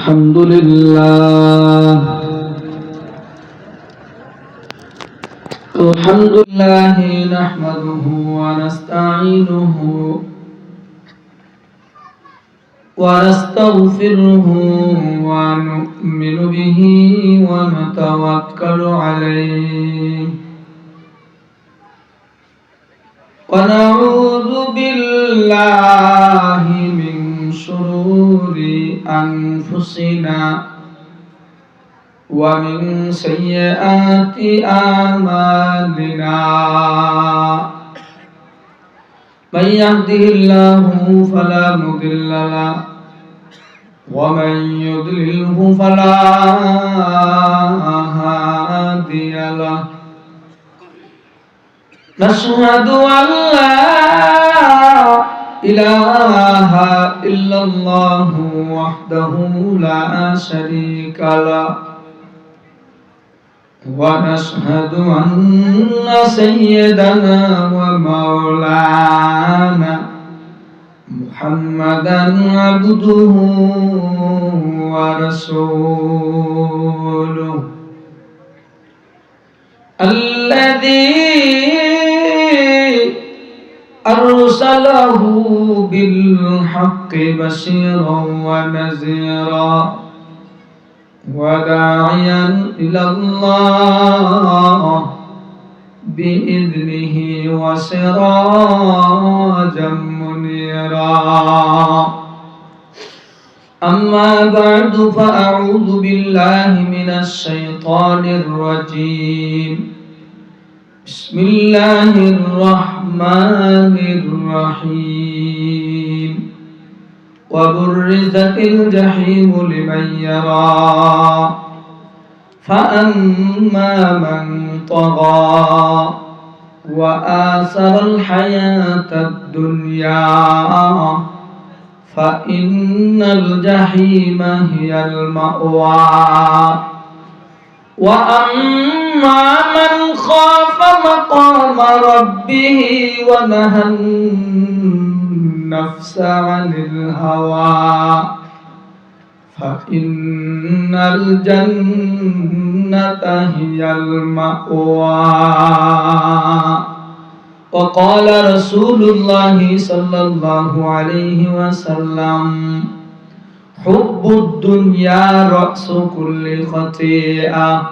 الحمد لله نحمده ونستعينه ونستغفره ونؤمن به ونتوكل عليه ونعوذ بالله من شرور أنفسنا ومن سيئات أعمالنا من يهده الله فلا مضل له ومن يضلله فلا هادي له نشهد أن لا إله إلا الله وحده لا شريك له ونشهد أن سيدنا ومولانا محمدا عبده ورسوله الذي أرسله بالحق بشيرا ونذيرا وداعيا إلى الله بإذنه وسراجا منيرا أما بعد فأعوذ بالله من الشيطان الرجيم بسم الله الرحمن الرحيم وبرزت الجحيم لمن يرى فأما من طغى وآثر الحياة الدنيا فإن الجحيم هي المأوى وأما من خاف مقام ربه ونهى النفس عن الهوى فإن الجنة هي المأوى وقال رسول الله صلى الله عليه وسلم حب الدنيا رأس كل خطيئة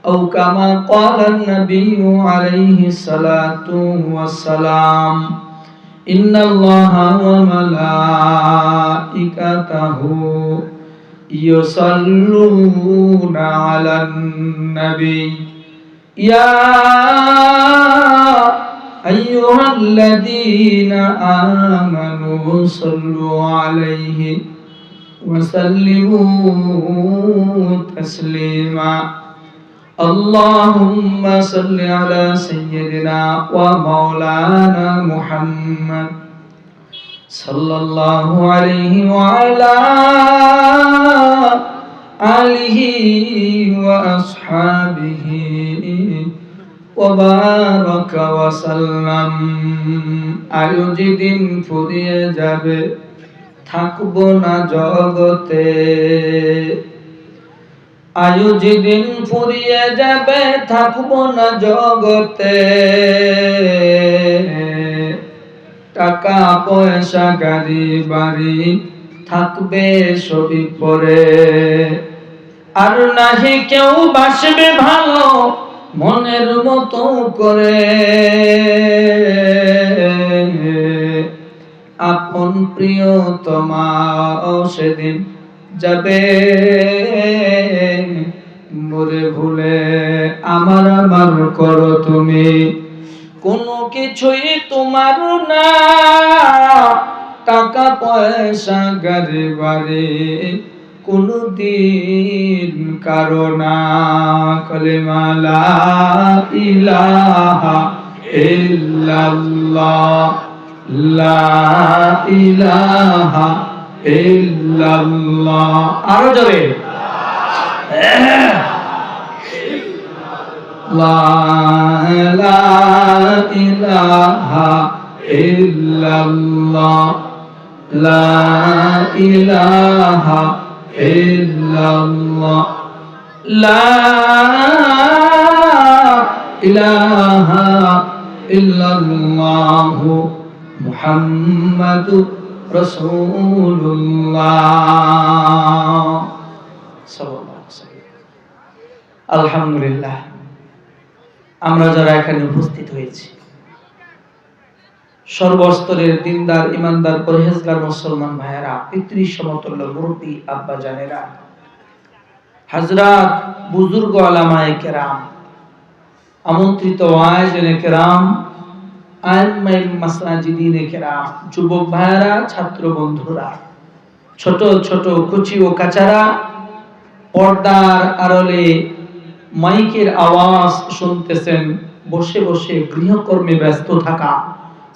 أو كما قال النبي عليه الصلاة والسلام إن الله وملائكته يصلون على النبي يا أيها الذين آمنوا صلوا عليه وسلموا تسليما اللهم صل على سيدنا ومولانا محمد صلى الله عليه وعلى آله وأصحابه وبارك وسلم আয়ু যেদিন ফুরিয়ে যাবে থাকবো না জগতে আয়ু যেদিন ফুরিয়ে যাবে থাকবো না জগতে টাকা পয়সা গাড়ি বাড়ি থাকবে সবই পরে আর নাহি কেউ বাসবে ভালো মনের মতো করে আপন প্রিয়তমা সেদিন যাবে মোরে ভুলে আমার আমার করো তুমি কোনো কিছুই তোমার না টাকা পয়সা গাড়ি বাড়ি কোনদিন কারো না কালেমা লা ইলাহা ইল্লাল্লাহ লা ইলাহা ইল্লাল্লাহ আরো জোরে লা ইলাহা ইল্লাল্লাহ লা ইলাহা ইল্লাল্লাহ লা ইলাহা ইল্লাল্লাহু মুহাম্মাদুর রাসূলুল্লাহ সাল্লাল্লাহু আলাইহি ওয়াসাল্লাম। আলহামদুলিল্লাহ, আমরা যারা এখানে উপস্থিত হয়েছি সর্বস্তরের দিনদার, ইমানদার, পরহেজগার মুসলমান ভাইয়েরা, পিতৃ সমতুল্য মুরব্বী আব্বা জানেরা, হাজরাত, বুজুর্গ, আলামায়ে কেরাম, আমন্ত্রিত আয়োজনে কেরাম, আইম্মায়ে মাসাজিদিনে কেরাম, যুবক ভাইয়েরা, ছাত্র বন্ধুরা, ছোট ছোট কুচি ও কাচারা, পর্দার আড়ালে মাইকের আওয়াজ শুনতেছেন, বসে বসে গৃহকর্মে ব্যস্ত থাকা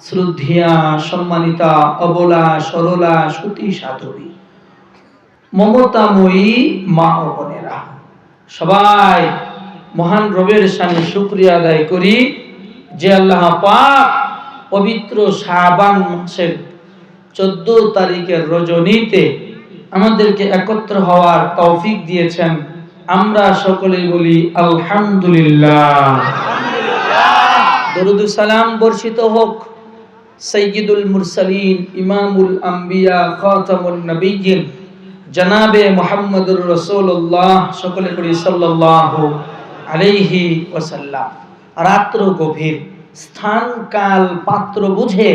শ্রদ্ধেয়া, সম্মানিতা, অবলা, সরলা, সতী, সাধবী, মমতাময়ী মা ও বোনেরা, সবাই মহান রবের শানে শুকরিয়া আদায় করি যে আল্লাহ পাক পবিত্র শাবান মাসের 14 তারিখের রজনীতে আমাদেরকে একত্র হওয়ার তৌফিক দিয়েছেন। আমরা সকলেই বলি আলহামদুলিল্লাহ। দরুদ ও সালাম বর্ষিত হোক সাইয়্যিদুল মুরসালিন, ইমামুল আম্বিয়া, খাতামুন নবিয়্যিন জনাবে মুহাম্মদুর রাসূলুল্লাহ, সকলে পড়ি সাল্লাল্লাহু আলাইহি ওয়াসাল্লাম। রাত্র গভীর, স্থান কাল পাত্র বুঝে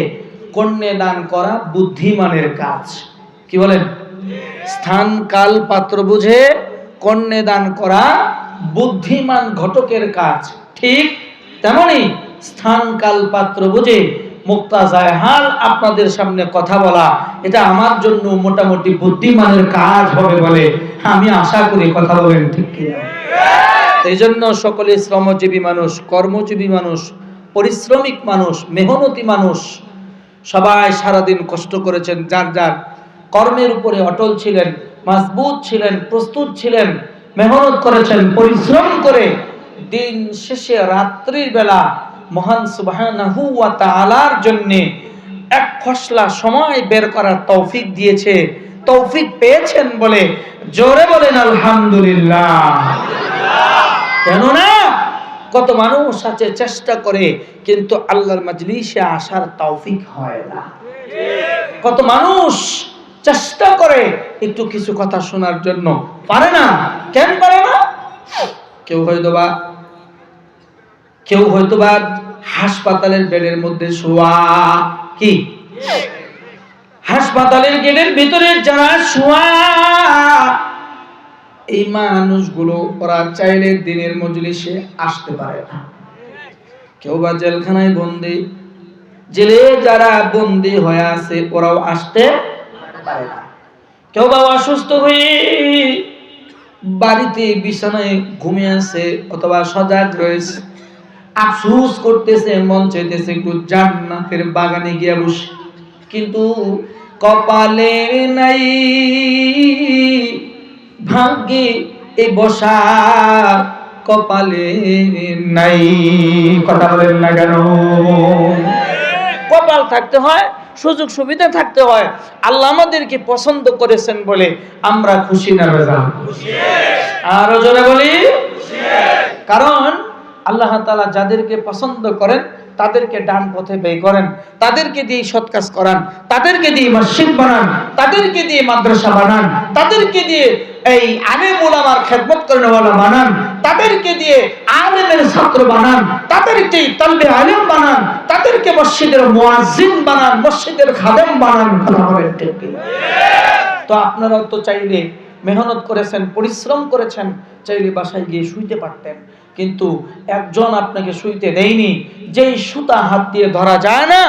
কন্যা দান করা বুদ্ধিমানের কাজ। কি বলেন? স্থান কাল পাত্র বুঝে কন্যা দান করা বুদ্ধিমান ঘটকের কাজ। ঠিক তেমনি স্থান কাল পাত্র বুঝে মুক্তাজায় হাল আপনাদের সামনে কথা বলা, এটা আমার জন্য মোটামুটি বুদ্ধিমানের কাজ হবে বলে আমি আশা করি। কথা বলেন ঠিক কিনা? এই জন্য সকলে শ্রমজীবী মানুষ, কর্মজীবী মানুষ, পরিশ্রমিক মানুষ, মেহনতি মানুষ, সবাই সারাদিন কষ্ট করেছেন, যার যার কর্মের উপরে অটল ছিলেন, মজবুত ছিলেন, প্রস্তুত ছিলেন, মেহনত করেছেন, পরিশ্রম করে দিন শেষে রাত্রির বেলা মহান সুবহানাহু ওয়া তাআলার জন্য এক ফসলা সময় বের করার তৌফিক দিয়েছে। তৌফিক পেয়েছেন বলে জোরে বলেন আলহামদুলিল্লাহ। কেননা কত মানুষ আছে চেষ্টা করে কিন্তু আল্লাহর মাজলিসে আসার তৌফিক হয় না। কত মানুষ চেষ্টা করে একটু কিছু কথা শোনার জন্য, পারে না। কেন পারে না? কেউ হয়তোবা হাসপাতালের বেডের মধ্যে শোয়া, কি হাসপাতালের গেটের ভিতরে যারা শোয়া, এই মানুষগুলো ওরা চাইলে দিনের মজলিসে আসতে পারে না। কেউ বা জেলখানায় বন্দী, জেলে যারা বন্দী হয়ে আছে ওরাও আসতে পারে না। কেউ বা অসুস্থ হয়ে বাড়িতে বিছানায় ঘুমিয়ে আছে অথবা সজাগ রয়েছে, আফসোস করতেছে, মন চাইতেছে একটু জান্নাতের বাগানে গিয়ে বসে, কিন্তু কপালে নাই, ভাগ্যে এই বসা কপালে নাই। কথা বলেন না কেন? কপাল থাকতে হয়, সুযোগ সুবিধা থাকতে হয়। আল্লাহ আমাদেরকে পছন্দ করেছেন বলে আমরা খুশি না বেজা? আরো জোরে বলি কারণ আল্লাহ তাআলা যাদেরকে পছন্দ করেন তাদেরকে ডান পথে ব্যয় করেন, তাদেরকে দিয়ে সৎ কাজ করান, তাদেরকে দিয়ে মসজিদ বানান, তাদেরকে দিয়ে মাদ্রাসা বানান, তাদেরকে দিয়ে এই আলেম ওলামার খেদমত করেনওয়ালা বানান, তাদেরকে দিয়ে আলেমের ছাত্র বানান, তাদেরকে তালবে আলেম বানান, তাদেরকে মসজিদের মুয়াজ্জিন বানান, মসজিদের খাদেম বানান। কথা বলেন ঠিক কি? তো আপনারা তো চাইলে মেহনত করেছেন, পরিশ্রম করেছেন, চাইলে বাসায় গিয়ে শুইতে পারতেন, কিন্তু একজন আপনাকে শুইতে দেয়নি। যেই সুতা হাত দিয়ে ধরা যায় না,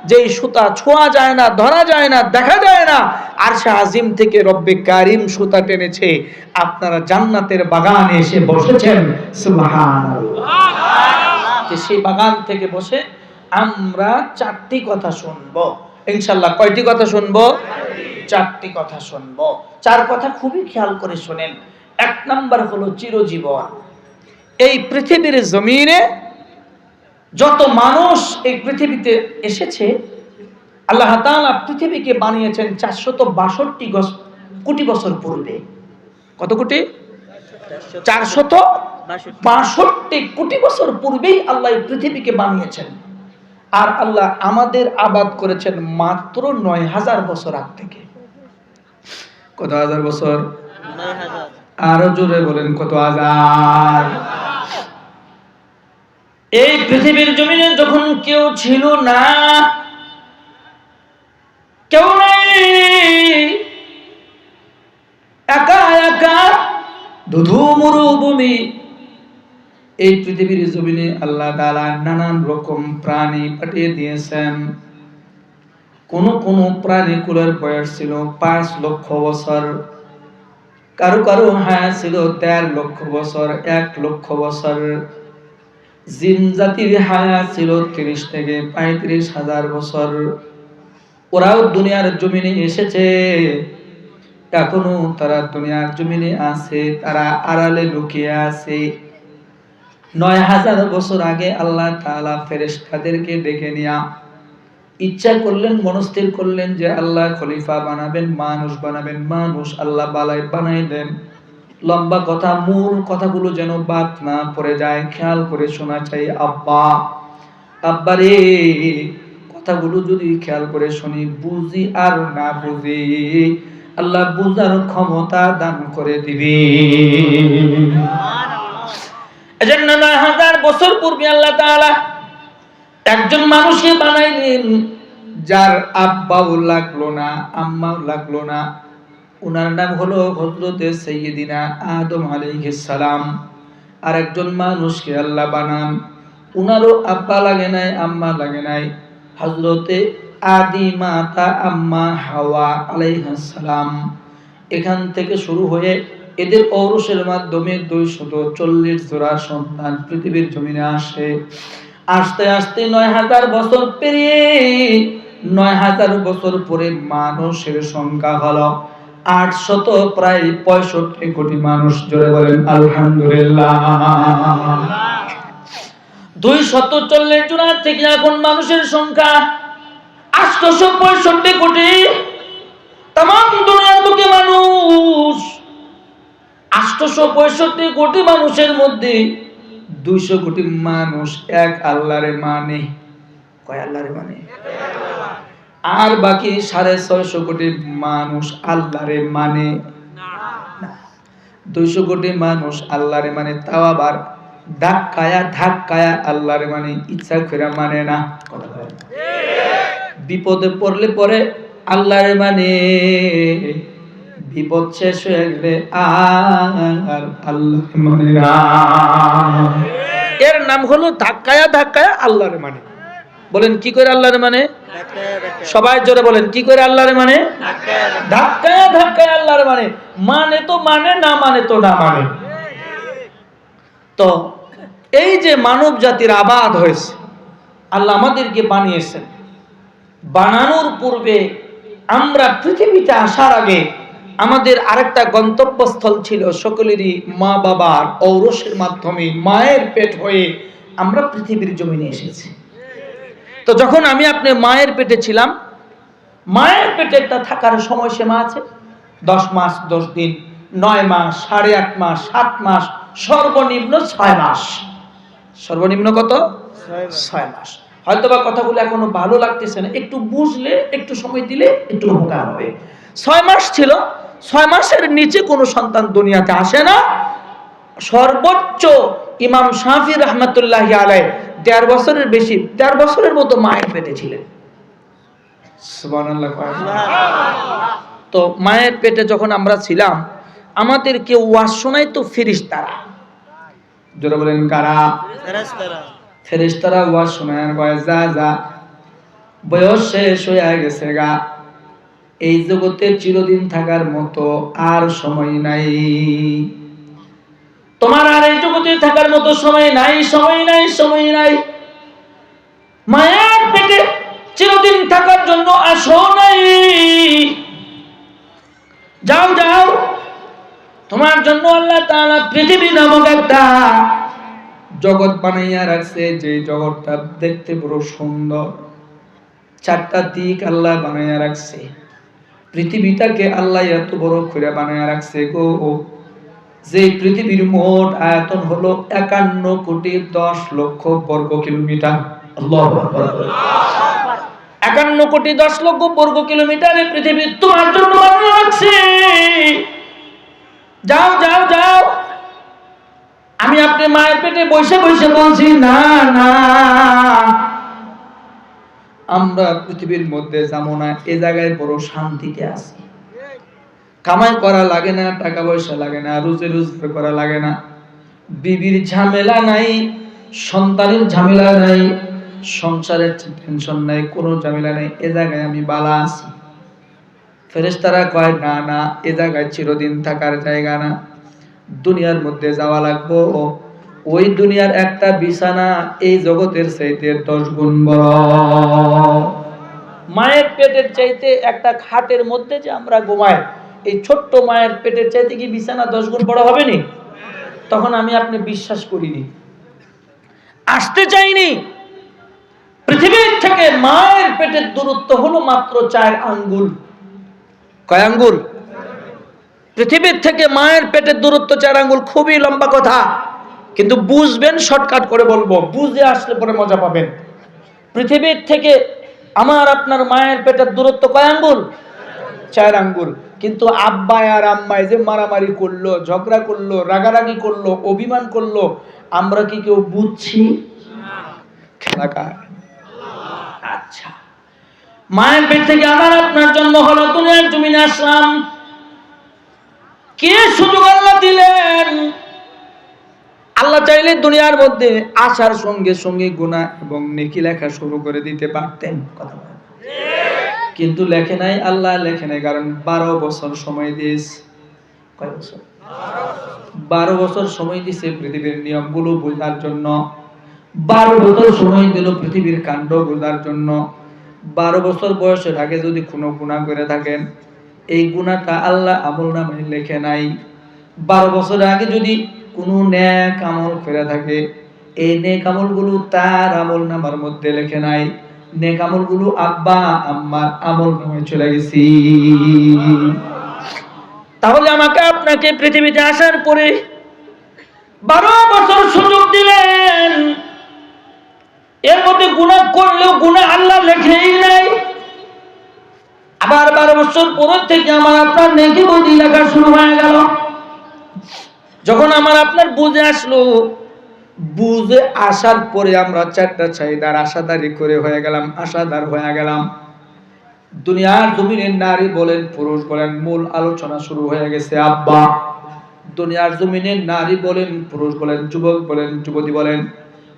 যেই সুতা ছোঁয়া যায় না, ধরা যায় না, দেখা যায় না, আরশে আজিম থেকে রব্বে কারিম সুতা টেনেছে, আপনারা জান্নাতের বাগানে এসে বসেছেন। সুবহানাল্লাহ। সেই বাগান থেকে বসে আমরা 4টি কথা শুনবো ইনশাআল্লাহ। কয়টি কথা শুনবো? 4টি কথা শুনবো। 4 কথা খুবই খেয়াল করে শুনেন। 1 নাম্বার হলো চিরজীবন। এই পৃথিবীর জমিনে যত মানুষ এই পৃথিবীতে এসেছে, আল্লাহ তাআলা পৃথিবীকে বানিয়েছেন 462 কোটি বছর পূর্বে। কত কোটি? 462 কোটি বছর পূর্বেই আল্লাহ পৃথিবীকে বানিয়েছেন। আর আল্লাহ আমাদের আবাদ করেছেন মাত্র 9000 বছর আগ থেকে। কত হাজার বছর? 9000। আরো জোরে বলেন, কত হাজার? এই পৃথিবীর জমিনে যখন কেউ ছিল না, কেউ নাই, একা একা ধুধু মরুভূমি, এই পৃথিবীর জমিনে আল্লাহ তাআলা নানান রকম প্রাণী পাঠিয়ে দিয়েছেন। কোন কোন প্রাণীগুলোর বয়স ছিল 5 লক্ষ বছর, কারো কারো হায়াত ছিল 1.5 লক্ষ বছর, 1 লক্ষ বছর। জিন জাতির হায়াত ছিল 30 থেকে 35,000 বছর। ওরাও দুনিয়ার জমিনে এসেছে, এখনো তারা দুনিয়ার জমিনে আছে, তারা আড়ালে লুকিয়ে আছে। 9000 বছর আগে আল্লাহ তাআলা ফেরেশতাদেরকে ডেকে নিয়া ইচ্ছা করলেন, মনস্থির করলেন যে আল্লাহ খলিফা বানাবেন, মানুষ বানাবেন। মানুষ আল্লাহ বানাইলেন। লম্বা কথা, মূল কথাগুলো যেন বাদ না পড়ে যায়, খেয়াল করে শোনা চাই। আব্বা রে, কথাগুলো যদি খেয়াল করে শুনি, বুঝি আর না বুঝি, আল্লাহ বুঝার ক্ষমতা দান করে দিবে। এজন্য 9000 বছর পূর্বে আল্লাহ তাআলা একজন মানুষকে বানাইলেন, যার আব্বাও লাগলো না, আম্মাও লাগলো না। উনার নাম হলো হযরতে সাইয়্যিদিনা আদম আলাইহিস সালাম। আর একজন মানুষকে আল্লাহ বানান, উনারও আব্বা লাগে নাই, আম্মা লাগে নাই, হযরতে আদি মাতা আম্মা হাওয়া আলাইহিস সালাম। এখান থেকে শুরু হয়ে এদের ঔরসের মাধ্যমে 240 জোড়া সন্তান পৃথিবীর জমিনে আসে। আস্তে আস্তে 9000 বছর পেরিয়ে 9000 বছর পরে মানুষের সংখ্যা হলো 800, প্রায় 65 কোটি মানুষ। জোরে বলেন আলহামদুলিল্লাহ। 240 জোড়া থেকে এখন মানুষের সংখ্যা 865 কোটি। तमाम দুনিয়ার বুকে মানুষ 865 কোটি মানুষের মধ্যে 200 কোটি মানুষ এক আল্লাহরে মানে। কয় আল্লাহরে মানে? আর বাকি 650 কোটি মানুষ আল্লাহরে মানে না। 200 কোটি মানুষ আল্লাহরে মানে, তাও আবার ধাক্কায়া আল্লাহরে মানে, ইচ্ছা করে মানে না। কথা বলেন। বিপদে পড়লে পরে আল্লাহরে মানে, বিপদ শেষ হয়ে গেলে আর আল্লাহ মানে না। এর নাম হলো ধাক্কায়া আল্লাহরে মানে। বলেন কি করে আল্লাহরে মানে? সবাই জোরে বলেন, কি করে আল্লাহরে মানে? ধাক্কায়া আল্লাহরে মানে। মানে তো মানে, না মানে তো না মানে। তো এই যে মানব জাতির আবাদ হয়েছে, আল্লাহ আমাদেরকে বানিয়েছেন। বানানোর পূর্বে আমরা পৃথিবীতে আসার আগে আমাদের আরেকটা গন্তব্যস্থল ছিল। সকলেরই মা বাবার ঔরসের মাধ্যমে মায়ের পেট হয়ে আমরা পৃথিবীর জমিনে এসেছি। তো যখন আমি আপনি মায়ের পেটে ছিলাম, মায়ের পেটে একটা থাকার সময়সীমা আছে। 10 মাস 10 দিন, 9 মাস, 8.5 মাস, 7 মাস, সর্বনিম্ন 6 মাস। সর্বনিম্ন কত? 6 মাস। হয়তোবা কথাগুলো এখনো ভালো লাগতেছে না, একটু বুঝলে, একটু সময় দিলে একটু উপকার হবে। 6 মাস ছিল। 6 মাসের নিচে কোনো সন্তান দুনিয়াতে আসে না। সর্বোচ্চ ইমাম শাফি রহমতুল্লাহি আলাইহি 1.5 বছরের বেশি, 1.5 বছরের মতো মায়ের পেটে ছিলেন। সুবহানাল্লাহ। তো মায়ের পেটে যখন আমরা ছিলাম, আমাদেরকে ওয়াজ শোনাইতো ফেরেশতারা। জোরে বলেন কারা? ফেরেশতারা ওয়াজ শোনায়, কয় যা বয়স শেষ হয়ে গেছে গা, এই জগতে চিরদিন থাকার মতো আর সময় নাই। তোমার আর এই জগতে থাকার মতো সময় নাই। মায়ের পেটে চিরদিন থাকার জন্য আসো নাই। যাও, তোমার জন্য আল্লাহ তাআলা পৃথিবী নামক একটা জগৎ বানাইয়া রাখছে, যে জগৎটা দেখতে বড় সুন্দর। 4টা দিক আল্লাহ বানাইয়া রাখছে। পৃথিবীটাকে আল্লাহ এত বড় করে বানাইয়া রাখছে গো। যে পৃথিবীর মোট আয়তন হলো 51,10,00,000 বর্গ কিলোমিটার। আল্লাহু আকবার। 51,10,00,000 বর্গ কিলোমিটারে পৃথিবী তোমার জন্য বানানো আছে। যাও যাও যাও। আমি আপনি মায়ের পেটে বসে বসে বলছি না না, আমরা পৃথিবীর মধ্যে যাবো না, এ জায়গায় বড় শান্তিতে আছি। কামাই করা লাগে না, টাকা পয়সা লাগে না, রোজে রোজগার করা লাগে না, বিবির ঝামেলা নাই, সন্তানের ঝামেলা নাই, সংসারের টেনশন নাই, কোনো ঝামেলা নাই, এ জায়গায় আমি বালা আছি। ফেরেশতারা কয় না না, এ জায়গায় চিরদিন থাকার জায়গা না, দুনিয়ার মধ্যে যাওয়া লাগবো। ওই দুনিয়ার একটা বিছানা এই জগতের চাইতে 10 গুণ বড়। মায়ের পেটের চাইতে একটা খাটের মধ্যে যে আমরা ঘুমাই, এই ছোট্ট মায়ের পেটের চাইতে কি বিছানা 10 গুণ বড় হবে না? তখন আমি আপনি বিশ্বাস করিনি, আসতে চাইনি। পৃথিবীর থেকে মায়ের পেটের দূরত্ব হলো মাত্র 4 আঙ্গুল। কয় আঙ্গুল? পৃথিবীর থেকে মায়ের পেটের দূরত্ব 4 আঙ্গুল। খুবই লম্বা কথা, কিন্তু বুঝবেন, শর্টকাট করে বলবো, বুঝে আসলে পরে মজা পাবেন। পৃথিবীর থেকে আমার আপনার মায়ের পেটের দূরত্ব কয় আঙ্গুল? 4 আঙ্গুল। কিন্তু আব্বা আর আম্মাই যে মারামারি করলো, ঝগড়া করলো, রাগারাগি করলো, অভিমান করলো, আমরা কি কেউ বুঝছি? আচ্ছা, মায়ের পেট থেকে আমার আপনার জন্ম হলো, দুনিয়ার জমিনে আসলাম। কে সুযোগ আল্লাহ দিলেন? আল্লাহ চাইলে দুনিয়ার মধ্যে আসার সঙ্গে সঙ্গে গুনাহ এবং নেকি লেখা শুরু করে দিতে পারতেন, কথা বলেন, কিন্তু লেখে নাই। আল্লাহ লেখে নাই, কারণ 12 বছর সময় দিয়েছে। কয় বছর? 12 বছর সময় দিয়েছে পৃথিবীর নিয়মগুলো বোঝার জন্য। 12 বছর সময় দিল পৃথিবীর কাণ্ড বোঝার জন্য। 12 বছর বয়সের আগে যদি কোনো গুনাহ করে থাকেন, এই গুনাহটা আল্লাহ আমলনামায় লেখে নাই। 12 বছর আগে যদি কোনো নেক আমল করে থাকে, এই নেক আমলগুলো তার আমলনামার মধ্যে লেখে নাই। নেক আমলগুলো আব্বা আম্মার আমলনামায় চলে গেছে। তাহলে আমাকে আপনাকে পৃথিবীতে আসার পরে 12 বছর সুযোগ দিলেন, এর মধ্যে গুনাহ করলেও গুনাহ আল্লাহ লেখেই নাই। আবার 12 বছর পর থেকে আমার আপনার নেকি বই লেখা শুরু হয়ে গেল। যখন আমার আপনার বুঝে আসলো, বুঝে আসার পরে আমরা 4টা চাহিদার আশাদারি করে হয়ে গেলাম, আশাদার হয়ে গেলাম। দুনিয়ার জমিনের নারী বলেন, পুরুষ বলেন, মূল আলোচনা শুরু হয়ে গেছে। আব্বা, দুনিয়ার জমিনের নারী বলেন, পুরুষ বলেন, যুবক বলেন, যুবতী বলেন,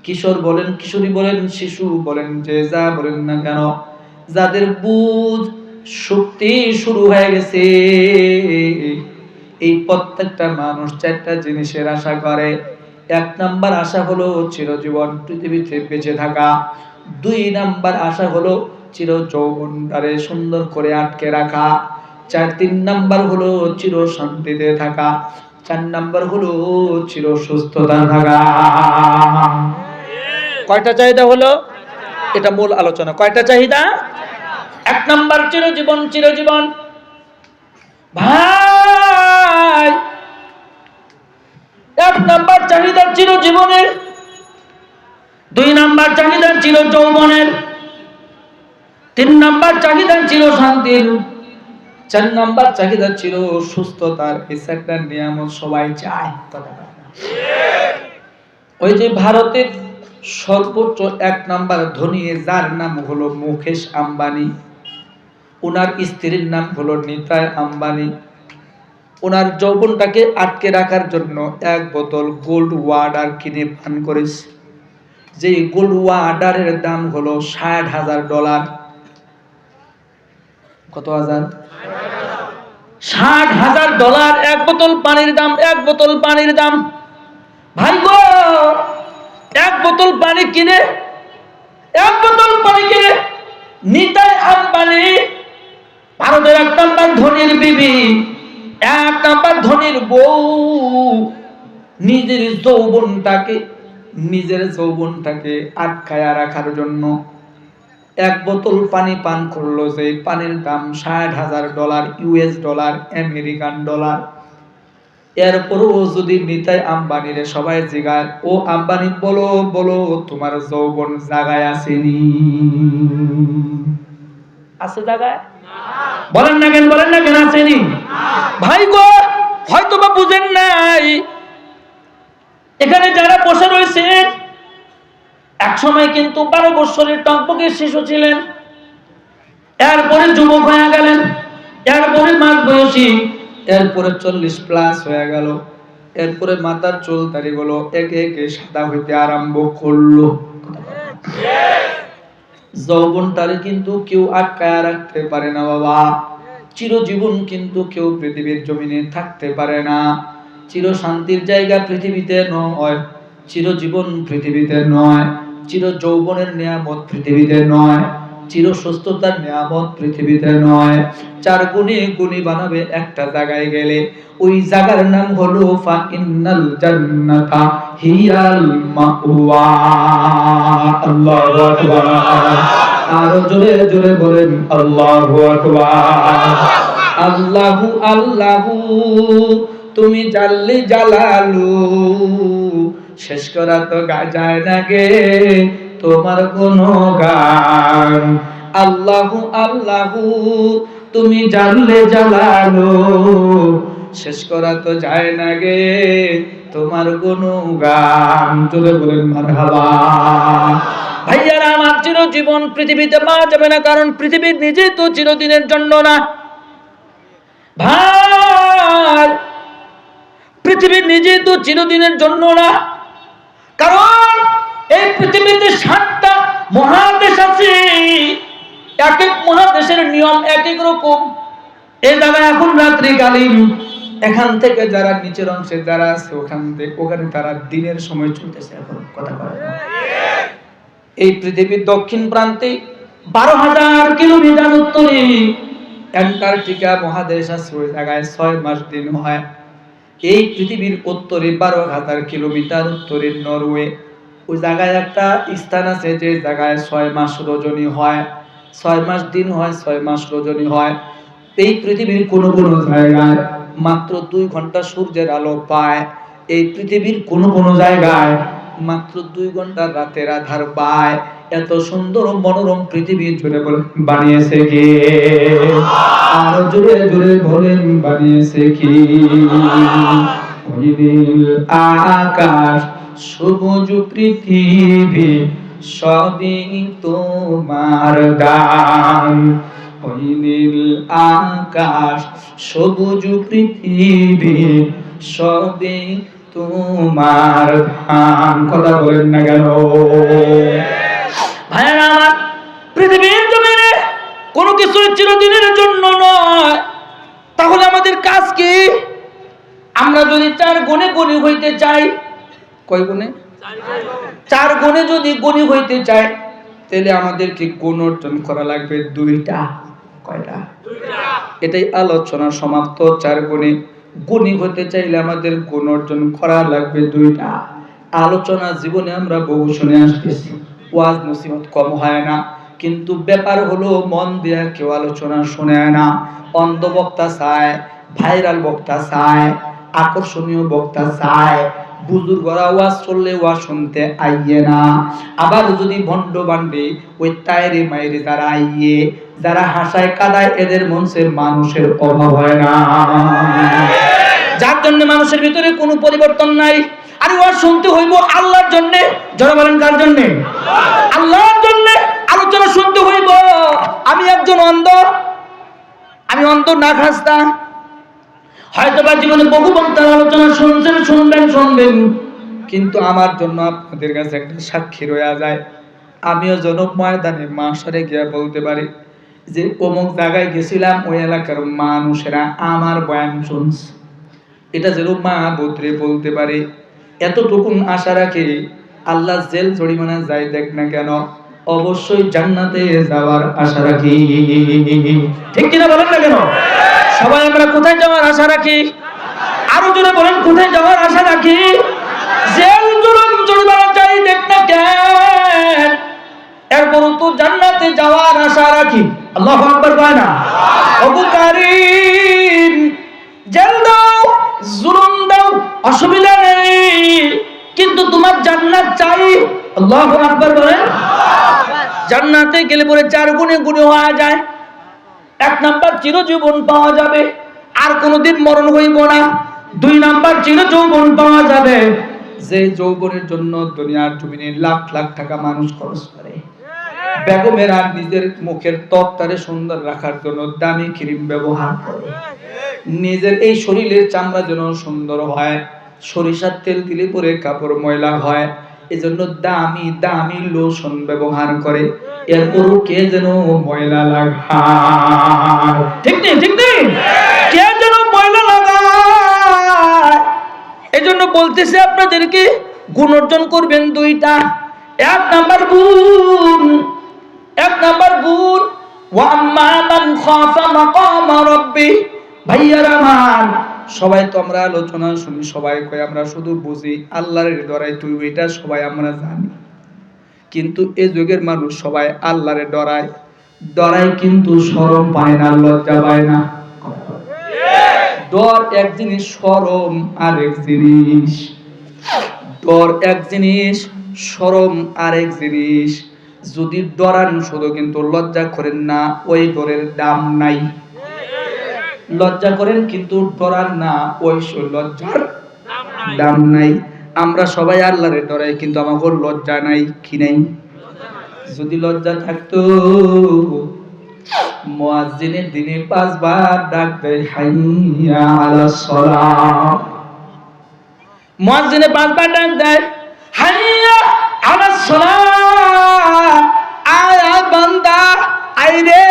কিশোর বলেন, কিশোরী বলেন, শিশু বলেন, যে যা বলেন না কেন, যাদের বুঝ শক্তি শুরু হয়ে গেছে, এই প্রত্যেকটা মানুষ 4টা জিনিসের আশা করে। 1 নাম্বার আশা হলো চিরজীবন পৃথিবীতে বেঁচে থাকা। 2 নাম্বার আশা হলো চির যৌবনটারে সুন্দর করে আটকে রাখা। 3 নাম্বার হলো চির শান্তিতে থাকা। 4 নাম্বার হলো চির সুস্থতা থাকা। কয়টা চাহিদা হলো? এটা মূল আলোচনা। কয়টা চাহিদা? 1 নাম্বার চিরজীবন, চিরজীবন। ভাই, 1 নাম্বার চাহিদা চিরজীবনের, 2 নাম্বার চাহিদা চির যৌবনের, 3 নাম্বার চাহিদা চির শান্তির, 4 নাম্বার চাহিদা চির সুস্থতার। এই 4টা নিয়ামত সবাই চায়। ওই যে ভারতের সর্বোচ্চ 1 নাম্বার ধনী, যার নাম হলো মুকেশ আম্বানি, ওনার স্ত্রীর নাম হলো নিতা আম্বানি। ওনার যৌবনটাকে আটকে রাখার জন্য 1 বোতল গোল্ড ওয়াটার কিনে পান করেছে। যে গোল্ড ওয়াটারের দাম হলো $60,000। কত হাজার? $60,000 1 বোতল পানির দাম। 1 বোতল পানির দাম। ভাই গো, 1 বোতল পানি কিনে, 1 বোতল পানি কিনে নিতাই আম্বানি, ভারতের 1 নাম্বার ধনীর বিবি, 1 নাম্বার ধনীর বউ, নিজের যৌবনটাকে আটকায়া রাখার জন্য 1 বোতল পানি পান করলো। যে পানির দাম $60,000, US ডলার, আমেরিকান ডলার। এরপরও যদি নিতাই আম্বানিরে সবাই জিগায়, ও আম্বানি বলো বলো তোমার যৌবন জাগায় আসেনি? আছে জায়গায়? বলেন না কেন, বলেন না কেন আসেনি? ভাই গো, হয়তো বা বুঝেন নাই, এখানে যারা বসে রয়েছে এক সময় কিন্তু 12 বছরের টকবকে শিশু ছিলেন, এরপরে যুবক হয়ে গেলেন, এরপরে মাঝ বয়সী, এরপরে 40+ হয়ে গেল, এরপরে মাথার চুল দাড়িগুলো একে একে সাদা হইতে আরম্ভ করলো। যৌবনটারে কিন্তু কেউ আটকায় রাখতে পারে না বাবা। চিরজীবন কিন্তু কেউ পৃথিবীর জমিনে থাকতে পারে না। চির শান্তির জায়গা পৃথিবীতে নয়, চিরজীবন পৃথিবীতে নয়, চির যৌবনের নিয়ামত পৃথিবীতে নয়, চির সুস্থতার নিয়ামত পৃথিবীতে নয়। 4 গুণে গুণী বানাবে একটা জায়গায় গেলে, ওই জায়গার নাম হলো ফা ইন্নাল জান্নাতা হিয়াল মাওয়া। আল্লাহু আকবার। আর জোরে জোরে বলেন আল্লাহু আকবার। আল্লাহু আল্লাহু তুমি জাল্লি জালালু, শেষ করা তো যায় না গে তোমার কোনো গান। আল্লাহু আল্লাহু তুমি জাল্লি জালালু, শেষ করা তো যায় না গে তোমার কোনো গান। জোরে বলেন মারহাবা। ভাইয়ারা আমার, চিরজীবন পৃথিবীতে পাওয়া যাবে না, কারণ পৃথিবীর নিজে তো চিরদিনের জন্য না। ভাই, পৃথিবীর নিজে তো চিরদিনের জন্য না, কারণ এই পৃথিবীতে 7টা মহাদেশ আছে, এক এক মহাদেশের নিয়ম এক এক রকম। এই জায়গায় এখন রাত্রিকালীন, এখান থেকে যারা নিচের অংশে যারা আছে ওখানে তারা দিনের সময় চলতেছে। এখন কথা বলে, এই পৃথিবীর দক্ষিণ প্রান্তে 12,000 কিলোমিটার উত্তরে অ্যান্টার্কটিকা মহাদেশ আছে, ওই জায়গায় 6 মাস দিন হয়। এই পৃথিবীর উত্তরে 12,000 কিলোমিটার উত্তরে নরওয়ে, ওই জায়গায় একটা স্থান আছে যে জায়গায় 6 মাস রজনী হয়, 6 মাস দিন হয়, 6 মাস রজনী হয়। এই পৃথিবীর কোন কোন জায়গায় মাত্র 2 ঘন্টা সূর্যের আলো পায়। এই পৃথিবীর কোন কোন জায়গায় মাত্র 2 ঘন্টা রাতের আধার পায়। এত সুন্দর মনোরম পৃথিবী জুড়ে বলেন বানিয়েছে কে? আর জুড়ে জুড়ে বলেন বানিয়েছে কি? ওই নীল আকাশ সবুজ পৃথিবী সবই তোমার দান। ওই নীল আকাশ সবুজ পৃথিবী সবই তোমার ধান। কথা বলেন না কেন ভাইরা আমার? পৃথিবীর জমিনে কোনো কিছু চিরদিনের জন্য নয়, তাহলে আমাদের কাজ কি? আমরা যদি 4 গুণে গুণী হইতে চাই, কয় গুণে? 4 গুণে যদি গুণী হইতে চাই, তাহলে আমাদেরকে গুণ অর্জন করা লাগবে 2টা। কয়টা? 2টা। এটাই আলোচনা সমাপ্ত। 4 গুণে গুণী হতে চাইলে আমাদের গুণ অর্জন করা লাগবে 2টা। আলোচনা জীবনে আমরা বহু শুনে আসতেছি, ওয়াজ নসিহত কম হয় না, কিন্তু ব্যাপার হলো মন দিয়ে কেউ আলোচনা শুনে না। অন্ধ বক্তা চায়, ভাইরাল বক্তা চায়, আকর্ষণীয় বক্তা চায়। বুজুর্গরা ওয়াজ করলে ওয়াজ শুনতে আইয়ে না। আবার যদি ভণ্ড বান্ডে ওই তাইরে মাইরে যারা আইয়ে, যারা হাসায় কাদায়, এদের মঞ্চের মানুষের অভাব হয় না, যার জন্য মানুষের ভিতরে কোনো পরিবর্তন নাই। আর ওয়াজ শুনতে হইব আল্লাহর জন্য। যারা বলেন কার জন্য? আল্লাহর জন্য আলোচনা শুনতে হইব। আমি একজন অন্ধ, আমি অন্ধ না খাস্তা, হয়তো বা জীবনে বহু বক্তার আলোচনা শুনবেন, কিন্তু আমার জন্য আপনাদের কাছে একটা সাক্ষী রয়ে যায়। আমিও জনক ময়দানে মাশারে গিয়ে বলতে পারি যে অমুক জায়গায় গেছিলাম, ওই এলাকার মানুষেরা আমার বয়ান শুনছে। এটা যেন মা বোধরে বলতে পারে। এতটুকুন আশা রাখি, আল্লাহ জেল জরিমানা যাই দেখ না কেন, অবশ্যই জান্নাতে যাওয়ার আশা রাখি। ঠিক কিনা বলেন না কেন? সবাই আমরা কোথায় যাওয়ার আশা রাখি? আরো জোরে বলেন, কোথায় যাওয়ার আশা রাখি? জেল জরিমানা যাই দেখ না কেন, এরপর তো জান্নাতে যাওয়ার আশা রাখি। আল্লাহু আকবার কয় না? ওগো কারীম, জেল দাও, জুলুম দাও, আল্লাহু আকবার বলেন। জান্নাতে গেলে পরে 4 গুণে গুণে হওয়া যায়। 1 নাম্বার চিরজীবন পাওয়া যাবে, আর কোনোদিন মরণ হইব না। 2 নাম্বার চিরযৌবন পাওয়া যাবে, যে যৌবনের জন্য দুনিয়ার জমিনে লাখ লাখ টাকা মানুষ খরচ করে। বেগমেরা নিজের মুখের ত্বকটারে সুন্দর রাখার জন্য দামি ক্রিম ব্যবহার করে, নিজের এই শরীরের চামড়া যেন সুন্দর হয়, সরিষার তেল দিলে পরে কাপড় ময়লা হয়, এজন্য দামি দামি লোশন ব্যবহার করে। এরপরও কে যেন ময়লা লাগায়, ঠিক নেই ঠিক নেই, কে যেন ময়লা লাগায়। এজন্য বলতেছে আপনাদেরকে গুণ অর্জন করবেন 2টা। 1 নাম্বার গুণ, 1 নাম্বার গুণ ওয়া আম্মা মান খাফা মাকামা রাব্বি। ভাইয়ারা আমার, সবাই তো আমরা আলোচনা শুনি, সবাই কয় আমরা শুধু বুঝি আল্লাহর ডরাই, তুই ওইটা সবাই আমরা জানি, কিন্তু এই যুগের মানুষ সবাই আল্লাহরে ডরায়, ডরায় কিন্তু শরম পায় না, লজ্জা পায় না। ডর এক জিনিস, শরম আরেক জিনিস। ডর এক জিনিস, শরম আরেক জিনিস। যদি ডরান শুধু কিন্তু লজ্জা করেন না, ওই ডরের দাম নাই। লজ্জা করেন কিন্তু ডরান না, ওই লজ্জার দাম নাই। আমরা সবাই আল্লাহরে ডরাই, কিন্তু আমাদের লজ্জা নাই, কি নাই? যদি লজ্জা থাকতো, মুয়াজ্জিনের দিনে 5 বার ডাক দেয় হাইয়া আলাস সালাহ। মুয়াজ্জিনে 5 বার ডাক দেয় হাইয়া আলাস সালাহ। আয় বান্দা, আয় রে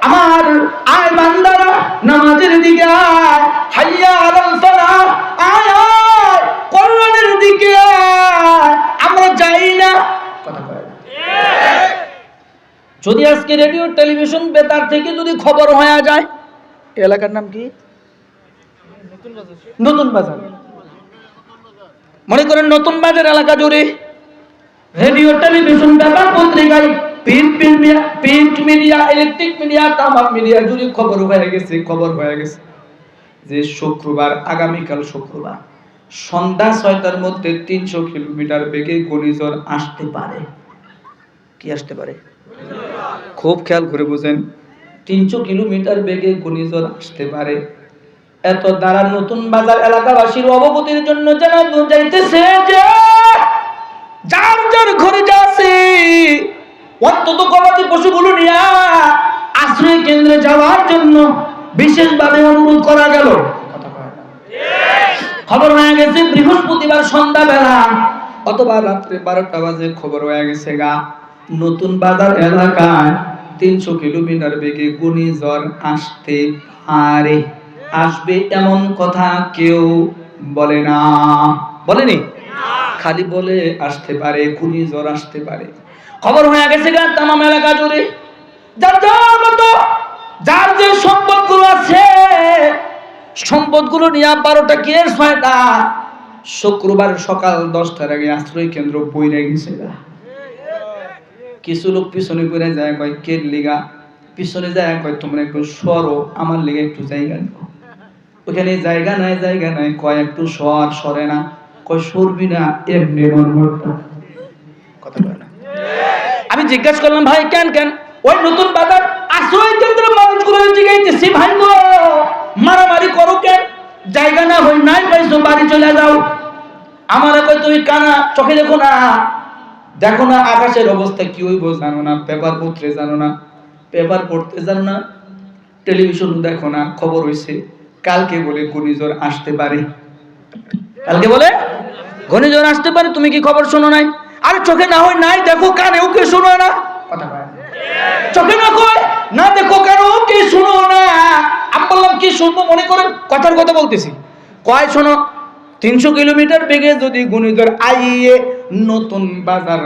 আমার, আয় বান্দারা নামাজের দিকে আয়। হাইয়া আলাস সালাহ, আয় আয় কল্যাণের দিকে আয়। আমরা যাই না, কথা কয় না। যদি আজকে রেডিও টেলিভিশন বেতার থেকে যদি খবর হয়ে যায়, এলাকার নাম কি? নতুন বাজার। মনে করেন নতুন বাজার এলাকা জুড়ে রেডিও টেলিভিশন বেতার পত্রিকায়, প্রিন্ট মিডিয়া, ইলেকট্রিক মিডিয়া, তামাম মিডিয়া জুড়ে খবর হয়ে গেছে যে শুক্রবার, আগামীকাল শুক্রবার সন্ধ্যা 6টার মধ্যে 300 কিলোমিটার বেগে ঘূর্ণিঝড় আসতে পারে। কি আসতে পারে? খুব খেয়াল করে বুঝেন, 300 কিলোমিটার বেগে ঘূর্ণিঝড় আসতে পারে। এত দ্বারা নতুন বাজার এলাকাবাসীর অবগতির জন্য জানানো যাইতেছে যে যার যার ঘরে যাচ্ছে অন্তত গবাদি পশুগুলো নিয়ে আশ্রয় কেন্দ্রে যাওয়ার জন্য বিশেষভাবে অনুরোধ করা গেল। খবর হয়ে গেছে বৃহস্পতিবার সন্ধ্যাবেলা অথবা রাত্রে 12টা বাজে খবর হয়ে গেছে গা নতুন বাজার এলাকায় 300 কিলোমিটার বেগে ঘূর্ণিঝড় আসতে পারে। আসবে এমন কথা কেউ বলে না, বলেনি, খালি বলে আসতে পারে, ঘূর্ণিঝড় আসতে পারে। খবর হয়ে গেছে গা তামাম এলাকা জুড়ে। যার যে সম্পদগুলো আছে সম্পদগুলো নিয়ে 12টা কি 6টা শুক্রবার সকাল 10টার আগে আশ্রয় কেন্দ্র বইরে গেছে গা। কিছু লোক পিছনে করে যায়, কয় কে লিগা পিছনে যায়, কয় তোমরা একটু সরো, আমার লিগে একটু জায়গা দাও। ওখানে জায়গা নাই, কয় একটু সরে না, কয় সরবি না, এমনি কথা বলে না। আমি জিজ্ঞাসা করলাম ভাই কেন? ওই নতুন বাজার আশ্রয় কেন্দ্র মানুষগুলো জিজ্ঞাসা, ভাই গো মারামারি করো কেন? জায়গা না হই নাই পাইছো, বাড়ি চলে যাও। আমার কয় তুমি কানা চোখে দেখো না আকাশের অবস্থা কি হইব জানো না, পেপার পত্রে জানো না, পেপার পড়তে জানো না, টেলিভিশন দেখো না, খবর হইছে কালকে বলে ঘূর্ণিঝড় আসতে পারে, কালকে বলে ঘূর্ণিঝড় আসতে পারে। তুমি কি খবর শোনো নাই? আরে চোখে না হয় নাই দেখো, কানেও কি শোনো না? কথা বলে চোখে না কয় না দেখো, কানেও কি শোনো না? আমি বললাম কি শুনবো? মনে করেন কথার কথা বলতেছি, কয় শোনো 300 কিলোমিটার বেগে যদি ঘূর্ণিঝড় আইয়ে নতুন বাজার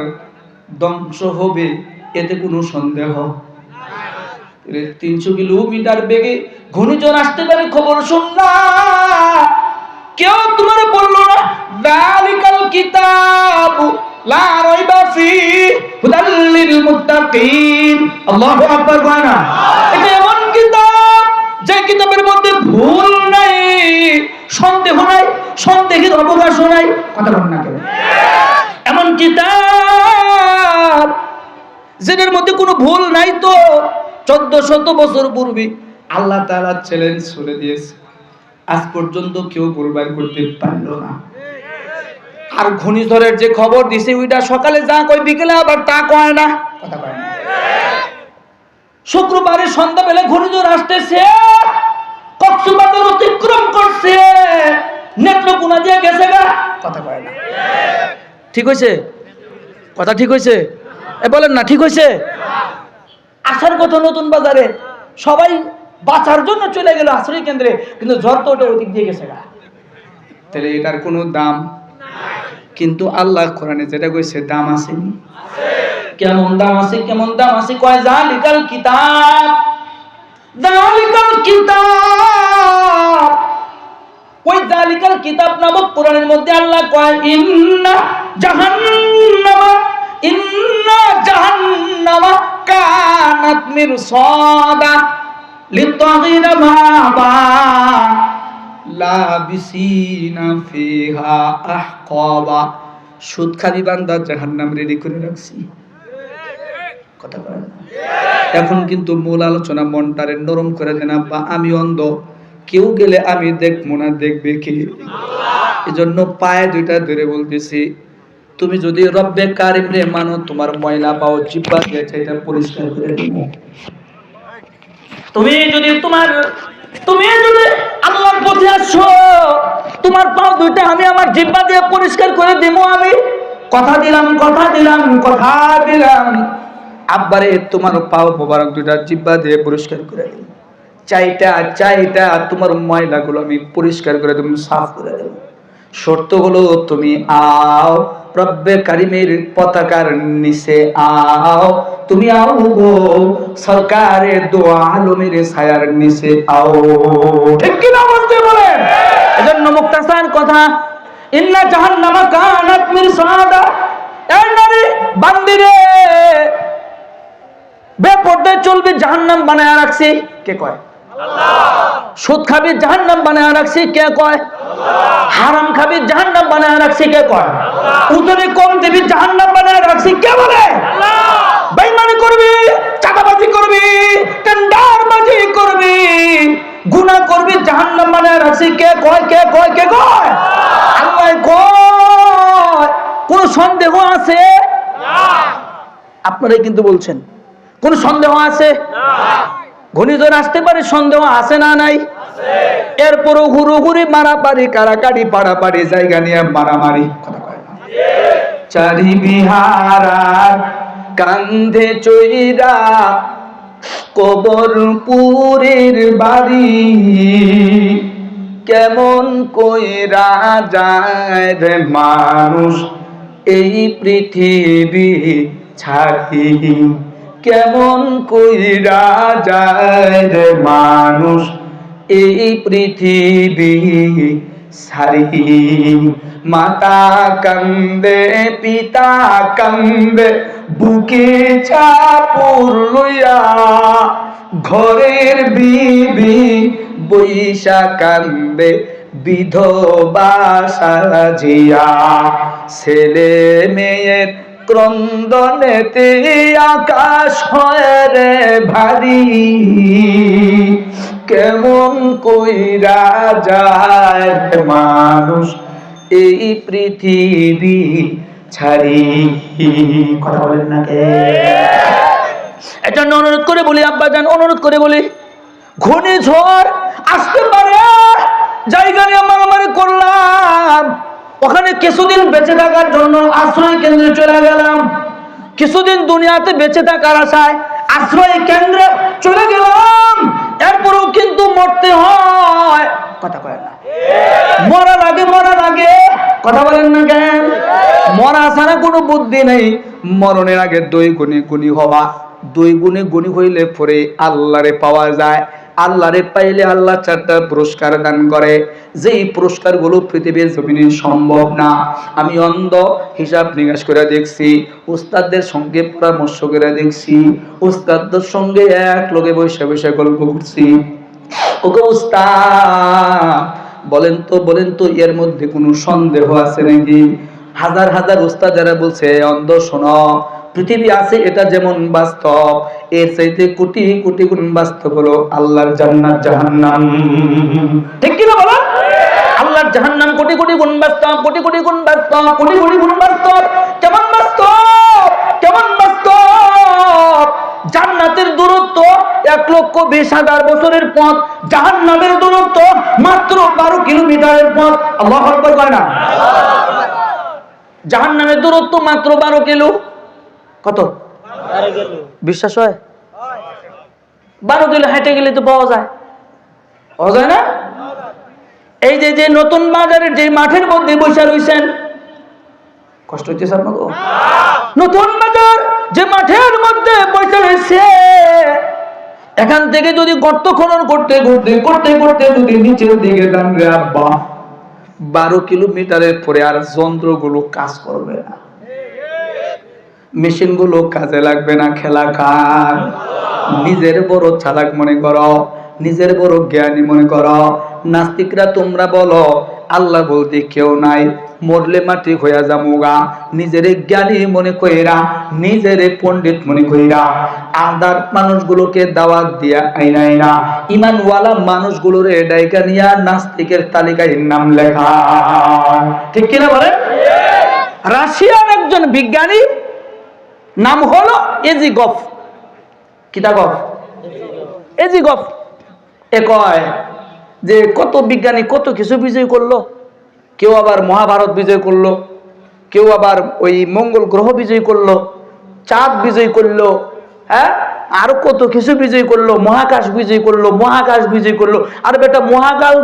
ধ্বংস হবে, এতে কোনো সন্দেহ? 300 কিলোমিটার বেগে ঘূর্ণিঝড় আসতে পারে, খবর শুনলা, কেউ তোমার বললো না যালিকাল কিতাবু লা রাইবা ফীহি হুদাল লিল মুত্তাকিন। আল্লাহু আকবার। বানা এটা এমন কিতাব যে কিতাবের মধ্যে ভুল নাই, সন্দেহ নাই, সন্দেহের অবকাশ নাই। কথা বলেন না কেন? এমন এমন কিতাব যেটার মধ্যে কোনো ভুল নাই। তো 1400 বছর পূর্বে আল্লাহ তাআলা চ্যালেঞ্জ ছুড়ে দিয়েছে, আজ পর্যন্ত কেউ ভুল বের করতে পারলো না। আর ঘূর্ণিঝড়ের যে খবর দিছে ওইটা সকালে যা কয় বিকেলে আবার তা কয় না, কথা কয় না। শুক্রবারে সন্ধ্যাবেলা ঘূর্ণিঝড় আসতেছে, কক্সবাজার অতিক্রম করছে, নেত্রকোনা দিয়ে গেছে গা, কথা কয় না। ঠিক হয়েছে? কথা ঠিক হয়েছে? বলেন না ঠিক হয়েছে? আসার কথা নতুন বাজারে, সবাই বাঁচার জন্য চলে গেল আশ্রয় কেন্দ্রে, কিন্তু ঝড় তো ওটা ওদিক দিয়ে গেছে গা। তাহলে এটার কোনো দাম? কিন্তু আল্লাহ কোরআনে যেটা কইছে দাম আছে। কেমন দাম আছে? কেমন দাম আছে? কয় জালিকাল কিতাব, জালিকাল কিতাব। ওই জালিকাল কিতাব নামক কোরআনের মধ্যে আল্লাহ কয় ইন্না জাহান্নামা কানাত মিরসাদা লিত্তাগিনা মাবা লাবিসিনা ফিহা আহকাবা। সুদখালি বান্দা জাহান্নাম রেডি করে রাখছি, কথা বলেন। এখন কিন্তু মূল আলোচনা মনটারে নরম করে দেন আব্বা। আমি অন্ধ, কেউ গেলে আমি দেখবো না, দেখবে কে? এজন্য পায়ে দুইটা ধরে বলতেছি, তুমি যদি রব্বে কারিম রে মানো, তোমার ময়লা পাও জিহ্বা দিয়ে এটা পরিষ্কার করে দিব। তুমি যদি আল্লাহর পথে আসো, তোমার পাও দুইটা আমি আমার জিহ্বা দিয়ে পরিষ্কার করে দেব। আমি কথা দিলাম, কথা দিলাম, কথা দিলাম আব্বারে, তোমার পাও মোবারক দুইটা জিহ্বা দিয়ে পরিষ্কার করে দেব। চাইটা তোমার ময়লাগুলো আমি পরিষ্কার করে দেব, সাফ করে দেব। শর্ত হলো তুমি আও রব্বে কারিমের পতাকার নিচে আও, তুমি আও গো সরকারের দোয়া আলমের ছায়ার নিচে আও। ঠিক কি না বলতে বলেন? এজন্য মুক্তাসার কথা, ইন্না জাহান্নামা কানাত মিরসাদা। এই নারী বান্দিরে, বেপরদায় চলবে জাহান্নাম বানায় রাখছি, কে কয়? সুদ খাবি জাহান্নাম বানায় রাখছি, কে কয়? হারাম খাবি জাহান্নাম বানায় রাখছি, কে কয়? উদরে কম দেবি জাহান্নাম বানায় রাখছি, কে বলে? বেঈমানি করবি, চাঁদাবাজি করবি, টেন্ডারবাজি করবি, গুনাহ করবি, জাহান্নাম বানায় রাখছি, কে কয়? কে কয়? কে কয়? আল্লাহ কয়। কোন সন্দেহ আছে? আপনারাই কিন্তু বলছেন কোন সন্দেহ আছে? ঘূর্ণিঝড় আসতে পারে, সন্দেহ আছে না নাই? এরপরও হুড়োহুড়ি মারাপারি, কারাকারি, পাড়াপাড়ি, জায়গা নিয়ে মারামারি, চারি বিহারার কান্ধে চইরা কবরপুরের বাড়ি, কেমন কইরা যায় রে মানুষ এই পৃথিবী ছাড়ি, কেমন কইরা যায় রে মানুষ এই পৃথিবী ছাড়ি। মাতা কান্দে, পিতা কান্দে, বুকে চাপুর লইয়া, ঘরের বিবি বৈশা কান্দে বিধবা সাজিয়া, ছেলে মেয়ের ক্রন্দনেতে আকাশ হয় রে ভারী, কেমন কইরা যায় মানুষ এই পৃথিবী ছাড়ি। কথা বলেন না কে? এজন্য অনুরোধ করে বলি আব্বা জান, অনুরোধ করে বলি, ঘূর্ণিঝড় আসতে পারে, জায়গা নিয়ে মারামারি করলাম, ওখানে কিছুদিন বেঁচে থাকার জন্য আশ্রয় কেন্দ্রে চলে গেলাম, কিছুদিন দুনিয়াতে বেঁচে থাকার আশায় আশ্রয় কেন্দ্রে চলে গেলাম, এরপরেও কিন্তু মরতে হয়, কথা কয় না? মরার আগে কথা বলেন না কেন? মরা ছাড়া কোনো বুদ্ধি নেই। মরণের আগে 2 গুণে গুণী হওয়া, 2 গুণে গুণী হইলে পরে আল্লাহরে পাওয়া যায়। আল্লাহরে পাইলে আল্লাহ 4টা পুরস্কার দান করে, যেই পুরস্কারগুলো পৃথিবীর জমিনে সম্ভব না। আমি অন্ধ, হিসাব নিকাশ করে দেখছি, উস্তাদদের সঙ্গে পরামর্শ করে দেখছি, উস্তাদদের সঙ্গে এক লগে বসে বসে গল্প করছি। ওগো উস্তাদ, বলেন তো এর মধ্যে কোনো সন্দেহ আছে নাকি? হাজার হাজার উস্তাদেরা বলছে অন্ধ শোনো, পৃথিবী আছে এটা যেমন বাস্তব, এর চাইতে কোটি কোটি গুণ বাস্তব হলো আল্লাহর জান্নাত জাহান্নাম। ঠিক কি না বলো? আল্লাহর জাহান্নাম কোটি কোটি গুণ বাস্তব, কোটি কোটি গুণ বাস্তব, কোটি কোটি গুণ বাস্তব। কেমন বাস্তব? কেমন বাস্তব? জান্নাতের দূরত্ব 1,20,000 বছরের পথ, জাহান্নামের দূরত্ব মাত্র 12 কিলোমিটারের পথ। আল্লাহু আকবার কয় না? জাহান্নামের দূরত্ব মাত্র 12 কিলো। কত? 12 কিলো। বিশ্বাস হয়? 12 কিলো হেঁটে গেলে তো পাওয়া যায়, পাওয়া যায় না? এই যে নতুন বাজারের যে মাঠের মধ্যে বসে রয়েছেন, কষ্ট হচ্ছে আপনাকে? নতুন বাজার যে মাঠের মধ্যে বসে রয়েছে, এখান থেকে যদি গর্ত খনন করতে করতে করতে করতে যদি নিচের দিকে যান রে আব্বা, 12 কিলোমিটারের পরে আর যন্ত্রগুলো কাজ করবে না, মেশিনগুলো কাজে লাগবে না। খেলা কার? নিজের বড় চালাক মনে করো, নিজের বড় জ্ঞানী মনে করো। নাস্তিকরা তোমরা বলো আল্লাহ বলতে কেউ নাই, মরলে মাটি হইয়া যামুগা, নিজের জ্ঞানী মনে কইরা, নিজের পণ্ডিত মনে কইরা আদার মানুষগুলোকে দাওয়াত দিয়া আইনা ইমানওয়ালা মানুষগুলোর ডাইকা নিয়া নাস্তিকের তালিকায় নাম লেখা। ঠিক কিনা বলে? রাশিয়ার একজন বিজ্ঞানী নাম হলো এজিগফ। কিতাগফ? এজিগফ। এ কয় যে কত বিজ্ঞানী কত কিছু বিজয় করলো, কেউ আবার মহাভারত বিজয় করলো, কেউ আবার ওই মঙ্গল গ্রহ বিজয় করলো, চাঁদ বিজয় করলো, হ্যাঁ আরো কত কিছু বিজয় করলো, মহাকাশ বিজয় করলো, মহাকাশ বিজয় করলো। আর বেটা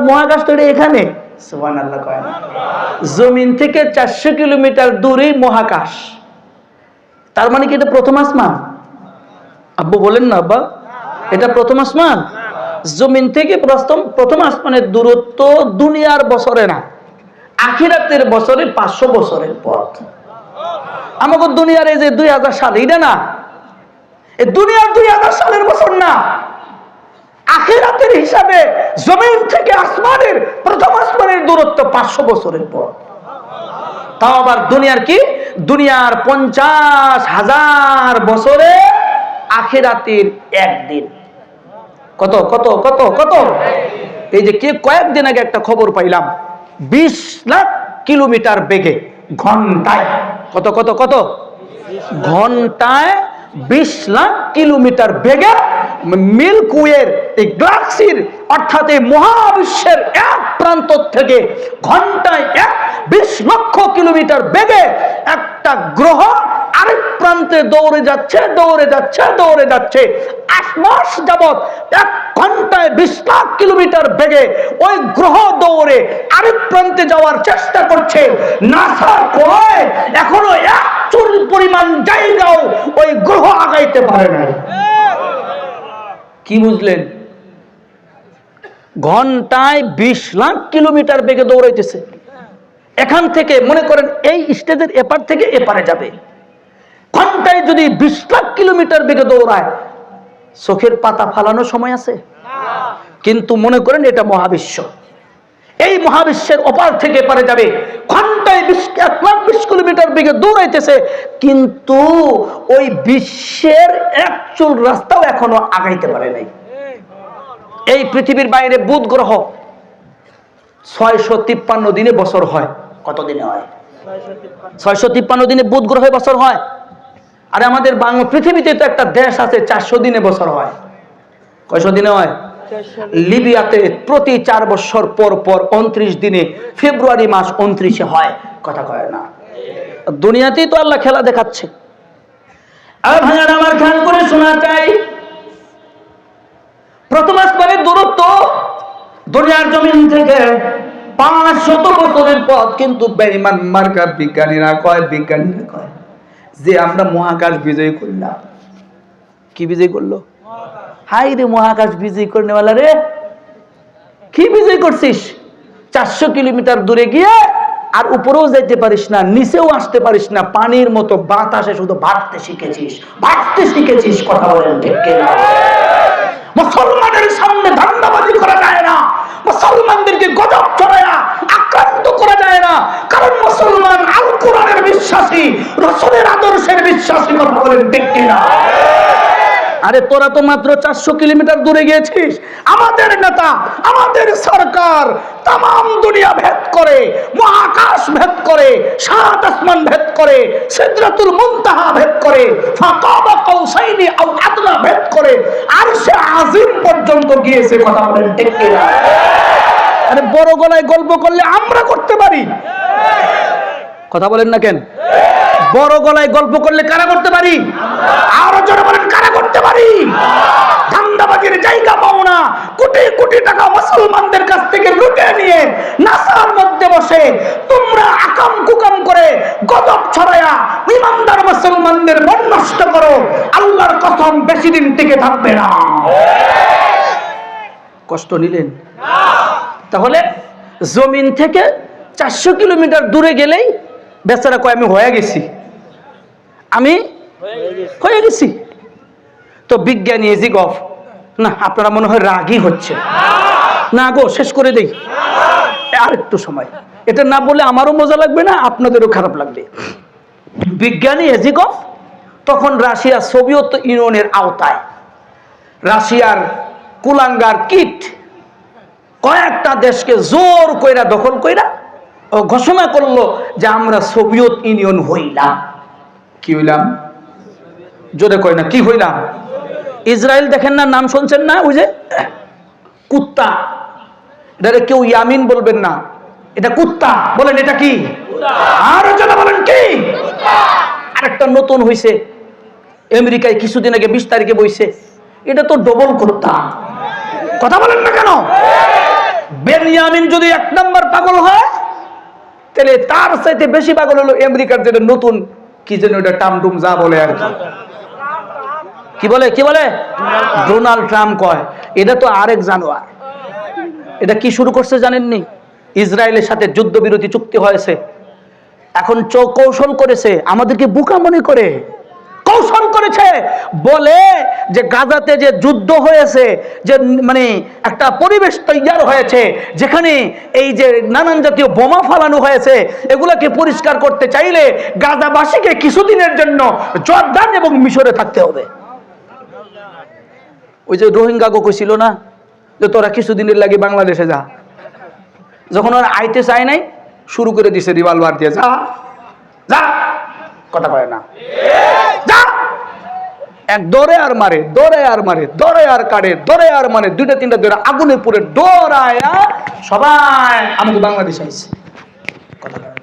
মহাকাশ তো এখানে, সুবহানাল্লাহ কয় না? জমিন থেকে 400 কিলোমিটার দূরেই মহাকাশ। তার মানে কি এটা প্রথম আসমান? আব্বু বলেন না আব্বা, এটা প্রথম আসমান? জমিন থেকে প্রথম আসমানের দূরত্ব দুনিয়ার বছরে না, আখিরাতের বছরে 500 বছরের পথ। আমাকে দুনিয়ার এই যে 2000 সাল, এটা না, এই দুনিয়ার 2000 সালের বছর না, আখিরাতের হিসাবে জমিন থেকে আসমানের প্রথম আসমানের দূরত্ব 500 বছরের পথ। তাও আবার দুনিয়ার কি, দুনিয়ার 50,000 বছরে আখিরাতের একদিন। কত কত কত কত? এই যে কয়েকদিন আগে একটা খবর পাইলাম, 20 লাখ কিলোমিটার বেগে ঘন্টায়, কত কত কত? ঘন্টায় 20 লাখ কিলোমিটার বেগে মিল্কি ওয়ের এই গ্যালাক্সির অর্থাৎ এই মহাবিশ্বের এক প্রান্ত থেকে ঘন্টায় 20 লক্ষ কিলোমিটার বেগে একটা গ্রহ আরেক প্রান্তে দৌড়ে যাচ্ছে দৌড়ে যাচ্ছে দৌড়ে যাচ্ছে। 8 মাস যাবত 1 ঘন্টায় 20 লাখ কিলোমিটার বেগে ওই গ্রহ দৌড়ে আরেক প্রান্তে যাওয়ার চেষ্টা করছে। নাসা কয় এখনো 1 চুল পরিমাণ জায়গাও ওই গ্রহ আগাইতে পারে না। কি বুঝলেন? ঘন্টায় 20 লাখ কিলোমিটার বেগে দৌড়াইতেছে। এখান থেকে মনে করেন এই স্টেজের এপার থেকে এপারে যাবে, ঘন্টায় যদি 20 লাখ কিলোমিটার বেগে দৌড়ায়, চোখের পাতা ফালানোর সময় আছে? কিন্তু মনে করেন এটা মহাবিশ্ব, এই মহাবিশ্বের ওপার থেকে এপারে যাবে, ঘন্টায় 1,20 কিলোমিটার বেগে দৌড়াইতেছে, কিন্তু ওই বিশ্বের এক চুল রাস্তাও এখনো আগাইতে পারে নাই। এই পৃথিবীর বাইরে বুধ গ্রহ 653 দিনে বছর হয়। কত দিনে হয়? 653 দিনে বুধ গ্রহে বছর হয়। আর আমাদের বাংলা পৃথিবীতে তো একটা দেশ আছে 400 দিনে বছর হয়। কয়শো দিনে হয়? লিবিয়াতে প্রতি 4 বছর পর পর 29 দিনে ফেব্রুয়ারি মাস 29-এ হয়। কথা কয় না? দুনিয়াতেই তো আল্লাহ খেলা দেখাচ্ছে। আর ভাইয়ারা আমার খেয়াল করে শোনা চাই, প্রথম আসমানের দূরত্ব দুনিয়ার জমিন থেকে 500 বছরের পথ। কিন্তু বেঈমান মার্কা বিজ্ঞানীরা কয় যে আমরা মহাকাশ বিজয় করলাম। কি বিজয় করলো? হাই রে, মহাকাশ বিজয় করনে वाला রে, কি বিজয় করছিস? 400 কিলোমিটার দূরে গিয়ে আর উপরেও যাইতে পারিস না, নিচেও আসতে পারিস না, পানির মতো বাতাসে শুধু ভাসতে শিখেছিস, ভাসতে শিখেছিস। কথা বলেন ঠিক কিনা? মুসলমানের সামনে ধান্দাবাজি করা যায় না, মুসলমানদেরকে গজব ছড়ায়া আক্রান্ত করা যায় না, কারণ মুসলমান আল কোরআনের বিশ্বাসী, রাসূলের আদর্শের বিশ্বাসী। কথা বলেন ঠিক কিনা? আরে তোরা তো মাত্র 400 কিলোমিটার দূরে গিয়েছিস। আমাদের নেতা, আমাদের সরকার তাম দুনিয়া ভেদ করে, মহাকাশ ভেদ করে, সাত আসমান ভেদ করে, সিদরাতুল মুনতাহা ভেদ করে, ফাকাবা কাউসাইনি আও আদনা ভেদ করে আরশে আজিম পর্যন্ত গিয়েছে। কথা বলেন ঠিক কিনা? আরে বড় গলায় গল্প করলে আমরা করতে পারি, কথা বলেন না কেন? বড় গলায় গল্প করলে কারা করতে পারি? আরো জোরে বলেন, কারা করতে পারি? ধান্দাবাজির জায়গা পাও না, কোটি কোটি টাকা মুসলমানদের কাছ থেকে লুটে নিয়ে নাসার মধ্যে বসে তোমরা আকাম কুকাম করে গজব ছড়ায়া ইমানদার মুসলমানদের মন নষ্ট করো। আল্লাহর কসম বেশি দিন টিকে থাকবে না। কষ্ট নিলেন? তাহলে জমিন থেকে 400 কিলোমিটার দূরে গেলেই বেচারা কয় আমি হয়ে গেছি, আমি হয়ে গেছি। তো বিজ্ঞানী এজিগফ না, আপনারা মনে হয় রাগই হচ্ছে না গো, শেষ করে দেই আর একটু সময়। এটা না বলে আমারও মজা লাগবে না, আপনাদেরও খারাপ লাগবে। বিজ্ঞানী এজিগফ তখন রাশিয়া সোভিয়েত ইউনিয়নের আওতায়, রাশিয়ার কুলাঙ্গার কিট কয়েকটা দেশকে জোর কইরা দখল কইরা ও ঘোষণা করলো যে আমরা সোভিয়েত ইউনিয়ন হইলাম। কি হইলাম? জোরে কই না, কি হইলাম? ইসরায়েল দেখেন না, নাম শুনছেন না? ওই যে কুত্তা, এটা কেউ ইয়ামিন বলবেন না, এটা কুত্তা বলেন। এটা কি? আর জোরে বলেন কি? আরেকটা নতুন হইছে আমেরিকায় কিছুদিন আগে 20 তারিখে বইছে, এটা তো ডবল কুত্তা। কথা বলেন না কেন? বেনিয়ামিন যদি 1 নাম্বার পাগল হয়, তাহলে তার চাইতে বেশি পাগল হলো আমেরিকার যেটা নতুন কি যেন ওটা টামটুম যা বলে আর কি বলে, কি বলে ডোনাল্ড ট্রাম্প কয়, এটা তো আরেক জানোয়ার। এটা কি শুরু করছে জানেননি? ইসরায়েলের সাথে যুদ্ধবিরতি চুক্তি হয়েছে, এখন কৌশল করেছে আমাদেরকে বোকা মনে করে, কৌশল করেছে বলে যে গাজাতে যে যুদ্ধ হয়েছে, যে মানে একটা পরিবেশ তৈরি হয়েছে যেখানে এই যে নানান জাতীয় বোমা ফালানো হয়েছে, এগুলাকে পরিষ্কার করতে চাইলে গাজাবাসীকে কিছুদিনের জন্য জর্দান এবং মিশরে থাকতে হবে। ওই যে রোহিঙ্গা গো কইছিল না যে তোরা কিছুদিনের লাগে বাংলাদেশে যা, যখন ওরা আইতে চায় নাই শুরু করে দিছে রিভলভার দিয়ে, যা যা, কথা কয় না, যা। এক দৌড়ে আর মারে, দৌড়ে আর মারে, দৌড়ে আর কাটে, দৌড়ে আর মানে, 2-3টা দৌড়ে আগুনে পুরে দৌড়ায়া সবাই আমাকে বাংলাদেশ আইছে। কথা কয় না।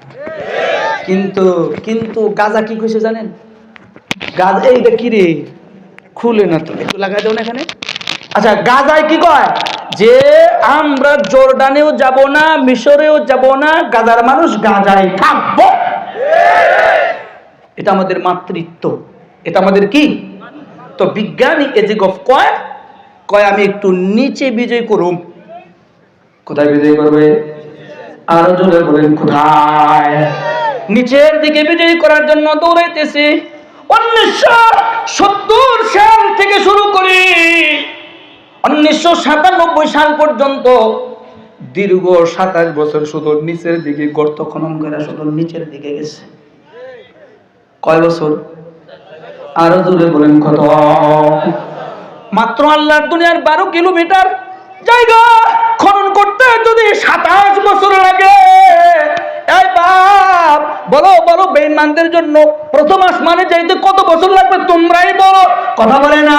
কিন্তু কিন্তু গাজা কি কইছে জানেন? গাজা এইটা কি রে, খুলে না তো, একটু লাগাই দাও না এখানে। আচ্ছা, গাজায় কি কয় যে আমরা জর্ডানেও যাব না, মিশরেও যাব না, গাজার মানুষ গাজায় থাকবো। এটা আমাদের মাতৃত্ব, এটা আমাদের কি? তো বিজ্ঞানী এজিগফ কয় কয় আমি একটু নিচে বিজয় করুম। কোথায় বিজয় করবে? আরো জোরে বলেন কোথায়? নিচের দিকে বিজয় করার জন্য দৌড়াইতেছে। 1970 সাল থেকে শুরু করে 1997 সাল পর্যন্ত দীর্ঘ 27 বছর শুধু নিচের দিকে গর্ত খনন করে শুধু নিচের দিকে গেছে। কয় বছর? আরো জোরে বলেন কত? মাত্র আল্লাহর দুনিয়ার 12 কিলোমিটার জায়গা খনন করতে যদি 27 বছর লাগে, এই বাপ বলো বলো বেঈমানদের জন্য প্রথম আসমানে যাইতে কত বছর লাগবে তোমরাই বলো, কথা বলে না।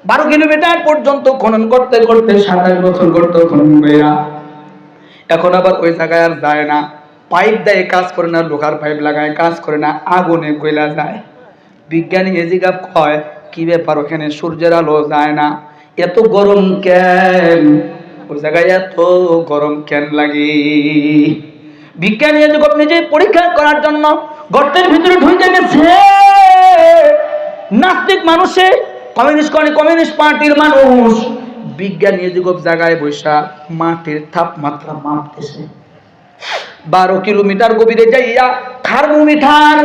12 কিলোমিটার পর্যন্ত খনন করতে করতে 27 বছর গর্ত খনন কইরা এখন আবার ওই জায়গায় আর যায় না, পাইপ দেয় কাজ করে না, লোহার পাইপ লাগায় কাজ করে না, আগুনে গইলা যায়। বিজ্ঞানী এজিগাব কয় কি ব্যাপার, ওখানে সূর্যের আলো যায় না, এত গরম কেন? ওই জায়গায় এত গরম কেন লাগে? বিজ্ঞানী এজিগাব নিজে পরীক্ষা করার জন্য গর্তের ভিতরে ঢুকে গেছে। নাস্তিক মানুষে কমিউনিস্ট পার্টির মানুষ, বিজ্ঞানী এজিগাব জায়গায় বৈশা মাটির তাপমাত্রা মাপতেছে। 12 কিলোমিটার গভীরে যাইয়া থার্মোমিটার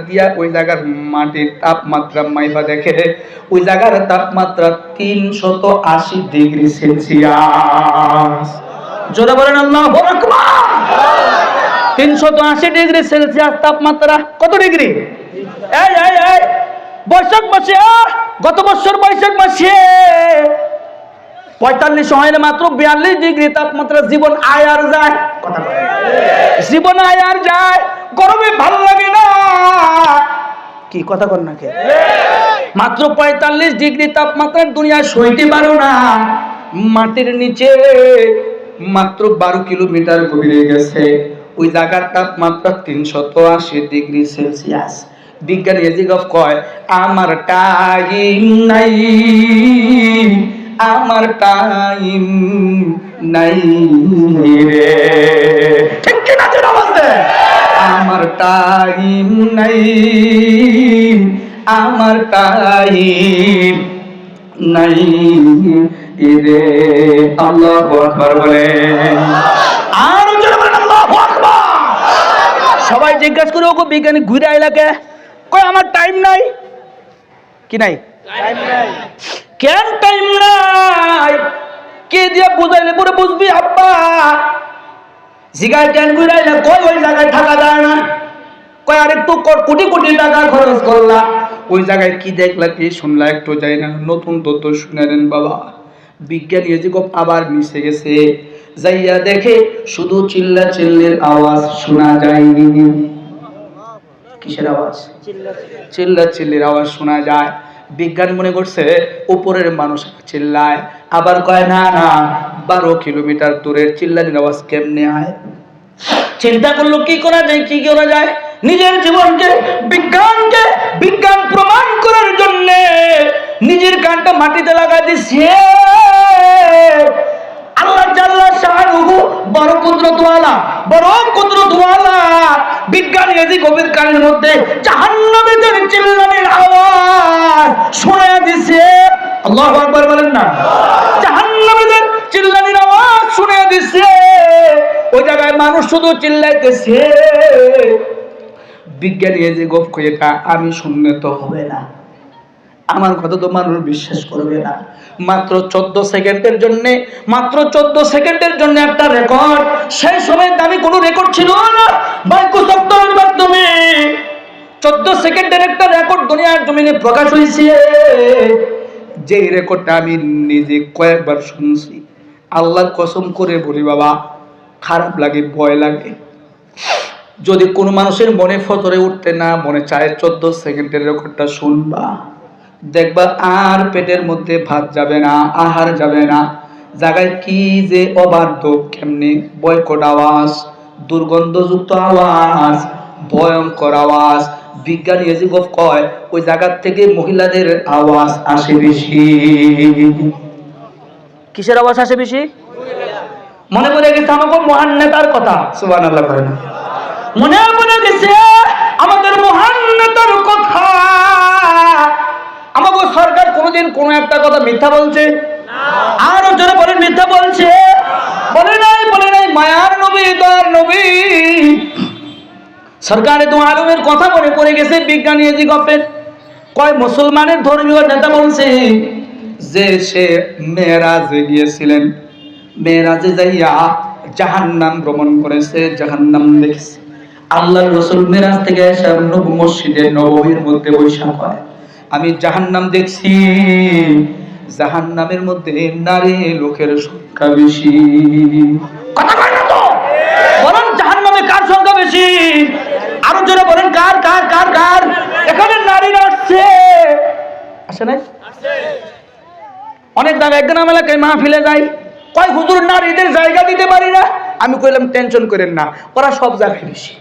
দিয়া ওই জায়গার মাটির তাপমাত্রা মাইপা দেখে ওই জায়গার তাপমাত্রা 380 ডিগ্রি সেলসিয়াস। জোরে বলেন আল্লাহু আকবার। 380 ডিগ্রি সেলসিয়াস তাপমাত্রা। কত ডিগ্রি? এই এই এই বৈশাখ মাসে, গত বছর বৈশাখ মাসে 45 হয় না, মাত্র 42 ডিগ্রি তাপমাত্রা। জীবন আয় আর যায়, কথা বলে জীবন আয় আর যায়। গরমে ভালো লাগে না, কি কথা কর না কে? মাত্র 45 ডিগ্রি তাপমাত্রা দুনিয়ায় সইতে পারো না। মাটির নিচে মাত্র 12 কিলোমিটার গভীরে গেছে ওই জায়গার তাপমাত্রা 380 ডিগ্রি সেলসিয়াস। বিজ্ঞানী এজিগফ কয় আমার টাইম নাই, আমার টাইম নাই রে, ঠিক কি না? আমার টাইম নাই, আমার টাইম নাই রে। আল্লাহু আকবার বলে, আর জোরে বলেন আল্লাহু আকবার। সবাই জিজ্ঞাসা করে ওগো বিজ্ঞানী ঘুরে আইলাকে, কই আমার টাইম নাই। কি নাই? টাইম নাই। কেন টাইম নাই? কে দিয়ে বুঝাইলে পরে বুঝবি আব্বা। জিগায় কেন ঘুরে আইলা, কই ওই জায়গায় থাকা যায় না। কই আর একটু কোটি কোটি টাকা খরচ করলা, ওই জায়গায় কি দেখলা কি শুনলা একটু যাই না। নতুন তথ্য শুনে নেন বাবা। বিজ্ঞানী এজিগপ আবার মিশে গেছে, যাইয়া দেখে শুধু চিল্লা চিল্লির আওয়াজ শোনা যায়। কিসের আওয়াজ? চিল্লা চিল্লির আওয়াজ শোনা যায়। বিজ্ঞান মনে করছে উপরের মানুষ চিল্লায়, আবার কয় না না 12 কিলোমিটার দূরের চিল্লানির আওয়াজ কেমনে হয়। চিন্তা করলো কি করা যায়, কি করা যায়। নিজের জীবনকে বিজ্ঞানকে বিজ্ঞান প্রমাণ করার জন্য নিজের কানটা মাটিতে লাগা দিছে। আল্লাহ জাল্লা শাআনুহু বড় কুদরতওয়ালা, বড় কুদরতওয়ালা বিজ্ঞানী এই গভীর কানের মধ্যে জাহান্নামীদের চিল্লানির আওয়াজ শোনা দিছে। আল্লাহু আকবার বলেন না। জাহান্নামীদের চিল্লানির আওয়াজ শোনা দিছে। ওই জায়গায় মানুষ শুধু চিল্লাইতেছে। বিজ্ঞানী এই যে গপ কই, এটা আমি শুনলে তো হবে না, আমার কথা তো মানুষ বিশ্বাস করবে না। মাত্র 14 সেকেন্ডের জন্য, মাত্র 14 সেকেন্ডের জন্য একটা রেকর্ড। সেই সময় দামি কোনো রেকর্ড ছিল না, মাইক্রোসফটের মাধ্যমে 14 সেকেন্ডের একটা রেকর্ড দুনিয়ার জমিনে প্রকাশ হয়েছে। যে রেকর্ডটা আমি নিজে কয়েকবার শুনছি। আল্লাহর কসম করে বলি বাবা, খারাপ লাগে, ভয় লাগে। যদি কোনো মানুষের মনে ফতরে উঠতে না মনে চায় 14 সেকেন্ডের রেকর্ডটা শুনবা, দেখবা আর পেটের মধ্যে ভাত যাবে না, আহার যাবে না। জায়গায় কি যে অবাধ্য, কেমনি বয়কট আওয়াজ, দুর্গন্ধযুক্ত আওয়াজ, ভয়ঙ্কর আওয়াজ। বিজ্ঞানী এজিগফ কয় ওই জায়গা থেকে মহিলাদের আওয়াজ আসে বেশি। কিসের আওয়াজ আসে বেশি? মনে পড়ে গেছে আমাকে মহান নেতার কথা, সুবহানাল্লাহ কয় না। মনে পড়ে গেছে আমাদের মহান নেতার কথা। আমাকে সরকার কোনোদিন কোনো একটা কথা মিথ্যা বলছে? আরো জোরে বলেন, মিথ্যা বলছে? বলে নাই, বলে নাই। মায়ার নবী, দয়ার নবী সরকারে দু আলমের কথা মনে পড়ে গেছে। বিজ্ঞানী এজিগফের কয় মুসলমানের ধর্মীয় নেতা বলছে যে সে মেরাজে গিয়েছিলেন, মেরাজে যাইয়া জাহান্নাম ভ্রমণ করেছে, জাহান্নাম দেখেছে। আল্লাহর রাসূল মেরাজ থেকে এসে মসজিদে নববীর মধ্যে বৈশা কয় আমি জাহান্নাম দেখছি, জাহান্নামের মধ্যে নারী লোকের সংখ্যা বেশি। কথা কয় না তো? বলেন জাহান্নামে কার সংখ্যা বেশি? আরো জোরে বলেন, কার কার কার কার? এখানে নারীরা আসছে, আসে নাই? অনেক জায়গায় একদম এলাকায় মাহফিলে যাই, কয় হুজুর নারীদের জায়গা দিতে পারি না। আমি কইলাম টেনশন করেন না, ওরা সব জায়গায় বেশি।